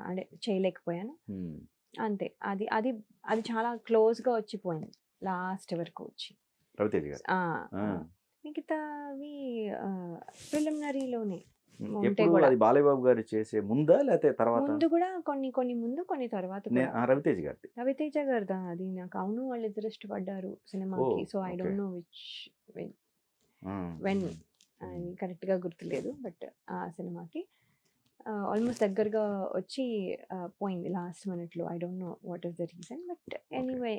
అంటే చేయలేకపోయాను అంతే. అది అది అది చాలా క్లోజ్ గా వచ్చిపోయింది లాస్ట్ వరకు వచ్చి. రవితేజ గారు మిగతావి ప్రిలిమినరీలోనే ఉంటే ఎప్పుడు కూడా అది బాలయ్య బాబు గారు చేసే ముందా లేకపోతే తర్వాత? ముందు కూడా కొన్ని ముందు కొన్ని తర్వాత కూడా. రవితేజ గారిది రవితేజ గారిదా అది నాకు అవును వాళ్ళిద్దరు ఇష్టపడ్డారు సినిమాకి. So I don't know which when అది కరెక్ట్ గా గుర్తులేదు. బట్ ఆ సినిమాకి ఆల్మోస్ట్ దగ్గరగా వచ్చి పోయింది లాస్ట్ మినిట్ లో. I don't know what is the reason. But anyway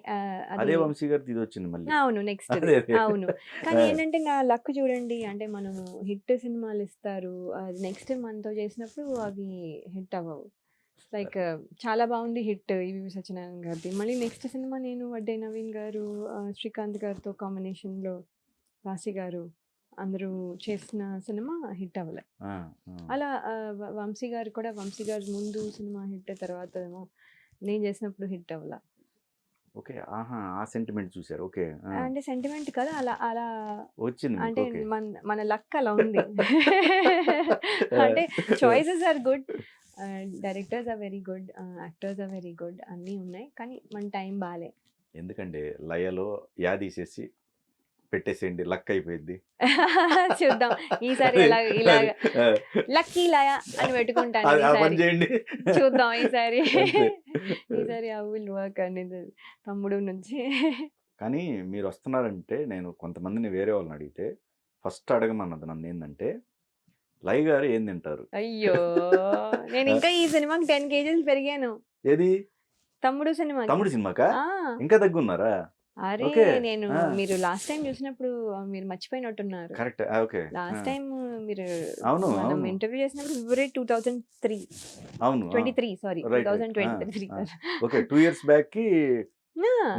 అదే వంశీ గారిది ఇది వచ్చింది మళ్ళీ. అవును నెక్స్ట్ అదే, అదే. అవును. కానీ ఏంటంటే నా లక్ చూడండి, అంటే మనము హిట్ సినిమాలు ఇస్తారు, అది నెక్స్ట్ మనతో చేసినప్పుడు అవి హిట్ అవ్వవు. లైక్ చాలా బాగుంది హిట్ ఈవి సత్యనారాయణ గారిది, మళ్ళీ నెక్స్ట్ సినిమా నేను వడ్డే నవీన్ గారు శ్రీకాంత్ గారితో కాంబినేషన్ లో రాశి గారు అందరూ చేసిన సినిమా హిట్ అవ్వలే. అలా వంశీ గారు కూడా, వంశీ గారు ముందు సినిమా హిట్, తర్వాత ఏమో నేను చేసినప్పుడు హిట్ అవ్వలా. ఓకే ఆహా ఆ సెంటిమెంట్ చూసారు. ఓకే అంటే సెంటిమెంట్ కదా, అలా అలా వచ్చింది మీకు, అంటే ఓకే. మన లక్ అలా ఉంది. అంటే choices are good, directors are very good, actors are very good, అన్నీ ఉన్నాయి. కానీ మన టైం బాగాలే. ఎందుకంటే లయలో యా తీసేసి పెట్టేసేయండి, లక్ అయిపోయింది. చూద్దాం ఈసారి ఇలా లక్కీ లయ అని పెట్టుకుంటాను ఆ పని ఈసారి. చేయండి. చూద్దాం ఈసారి. అంతే. ఈసారి ఐ విల్ వర్క్ అనేది తమ్ముడు నుంచి. కానీ మీరు వస్తున్నారంటే నేను కొంతమందిని వేరే వాళ్ళని అడిగితే ఫస్ట్ అడగమన్నది నన్ను ఏంటంటే లయ గారు ఏం తింటారు? అయ్యో, నేను ఇంకా ఈ సినిమాకి 10 kgs పెరిగాను. ఏది? తమ్ముడు సినిమాకి. తమ్ముడు సినిమాకా? ఆ, ఇంకా తగ్గున్నారా? అరే ఓకే. నేను ఆ. మీరు లాస్ట్ టైం చూసినప్పుడు మీరు మర్చిపోయినట్టున్నారు. కరెక్ట్. ఓకే. లాస్ట్ టైం మీరు అవును, మనం అవును. ఇంటర్వ్యూ చేసినప్పుడు ఫిబ్రవరి 2003 అవును. 23 sorry Right, right. 2023 okay 2 years back కి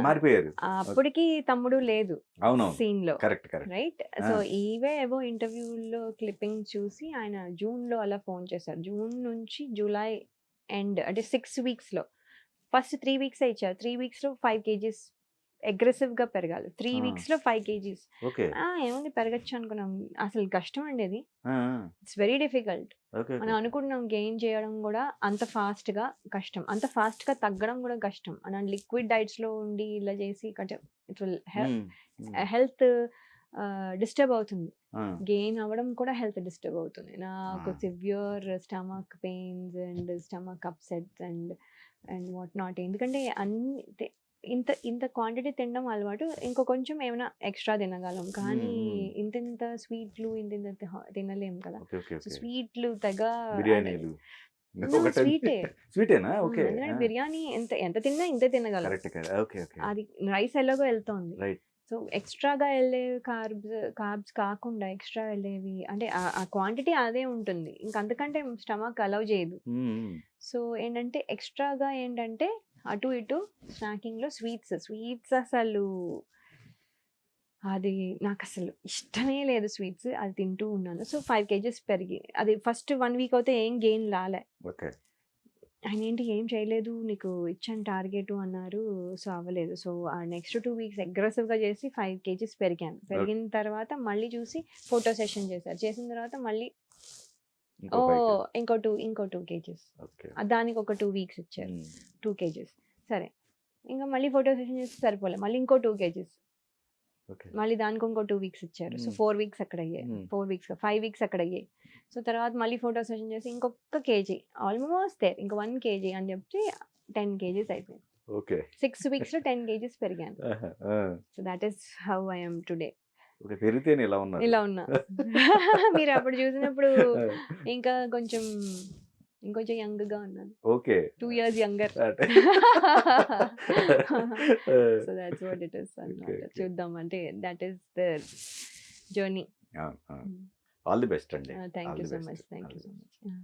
మారిపోయారు. అప్పటికి తమ్ముడు లేదు అవునవును. సీన్ లో, correct correct. Right? So e-way ఏవో ఇంటర్వ్యూలో క్లిప్పింగ్ చూసి ఆయన జూన్ లో అలా ఫోన్ చేశారు. జూన్ నుంచి జూలై ఎండ్ అంటే 6 weeks లో ఫస్ట్ 3 weeks ఇచ్చారు. 3 weeks లో 5 kgs అగ్రెసివ్ గా పెరగాలి. 3 weeks లో 5 kgs. ఓకే. ఏముంది పెరగచ్చు అనుకున్నాం. అసలు కష్టం అండి అది. ఆ, ఇట్స్ వెరీ డిఫికల్ట్. ఓకే మనం అనుకుంటున్నాం గెయిన్ చేయడం కూడా అంత ఫాస్ట్ గా కష్టం, అంత ఫాస్ట్ గా తగ్గడం కూడా కష్టం. మనం లిక్విడ్ డైట్స్ లో ఉండి ఇలా చేసి ఇట్ విల్ హెల్త్ డిస్టర్బ్ అవుతుంది. గెయిన్ అవ్వడం కూడా హెల్త్ డిస్టర్బ్ అవుతుంది. నాకు severe stomach pains and stomach upsets and what not. ఎందుకంటే అన్ని ఇంత క్వాంటిటీ తినడం అలవాటు, ఇంకో కొంచెం ఏమైనా ఎక్స్ట్రా తినగలం, కానీ ఇంత స్వీట్లు ఇంత తినలేం కదా. Okay okay so okay. స్వీట్లు తెగ బిర్యానీలు స్వీటే. స్వీటేనా? ఓకే. ఎందుకంటే బిర్యానీ ఎంత తిన్నా ఇంతే తినగలం. Correct correct. Okay okay. అది రైస్ ఎలాగో వెళ్తోంది. రైట్. సో ఎక్స్ట్రాగా వెళ్ళే కార్బ్స్ కాకుండా ఎక్స్ట్రా వెళ్ళేవి అంటే ఆ క్వాంటిటీ అదే ఉంటుంది, ఇంకంతకంటే స్టమక్ అలౌ చేయదు. సో ఏంటంటే ఎక్స్ట్రాగా ఏంటంటే అటు ఇటు స్నాకింగ్ లో స్వీట్స్ అసలు అది నాకు అసలు ఇష్టమే లేదు స్వీట్స్. అది తింటూ ఉన్నాను. సో 5 kgs పెరిగి అది ఫస్ట్ 1 week అయితే ఏం గెయిన్ రాలే. ఓకే. ఆయన ఏంటి ఏం చేయలేదు నీకు ఇచ్చాను టార్గెట్ అన్నారు. సో అవ్వలేదు. సో ఆ నెక్స్ట్ 2 వీక్స్ అగ్రెసివ్‌గా చేసి 5 కేజీస్ పెరిగాను. పెరిగిన తర్వాత మళ్ళీ చూసి ఫోటో సెషన్ చేశారు. చేసిన తర్వాత మళ్ళీ ఇంకో 5 ఓహ్! కేజీ. ఇంకో 2 కేజీస్. ఓకే. దానికి ఒక 2 వీక్స్ ఇచ్చారు. హ్మ్. 2 కేజీస్. సరే. ఇంకా మళ్ళీ ఫోటో సెషన్ చేస్తే సరిపోలే. మళ్ళీ ఇంకో 2 కేజీస్. ఓకే. మళ్ళీ దానికి ఇంకో 2 వీక్స్ ఇచ్చారు. సో 4 వీక్స్ అక్కడ అయ్యాయి. 4 వీక్స్ 5 వీక్స్ అక్కడ అయ్యాయి. సో తర్వాత మళ్ళీ ఫోటో సెషన్ చేసి ఇంకొక కేజీ ఆల్మోస్ట్ దేర్. ఇంక 1 కేజీ అని చెప్పి 10 కేజీస్ అయిపోయింది. ఓకే. 6 వీక్స్‌లో 10 కేజీస్ పెరిగాను. ఆహా! ఆ! So that is how I am today. Okay. పెరిగితేనే ఇలా ఉన్నారు. ఇలా ఉన్నా. మీరు అప్పుడు చూసినప్పుడు ఆ! ఇంకా ఇంకొంచెం యంగ్‌గా ఉన్నాను. ఓకే. 2 years younger. అంటే so that's what it is okay. అన్నమాట. ఓకే. చూద్దాం అంటే దట్ ఈస్ ద జర్నీ. ఆ! ఆ! ఆల్ ది బెస్ట్ అండి. Thank all you the so best. Much. Thank all you the so best. Much.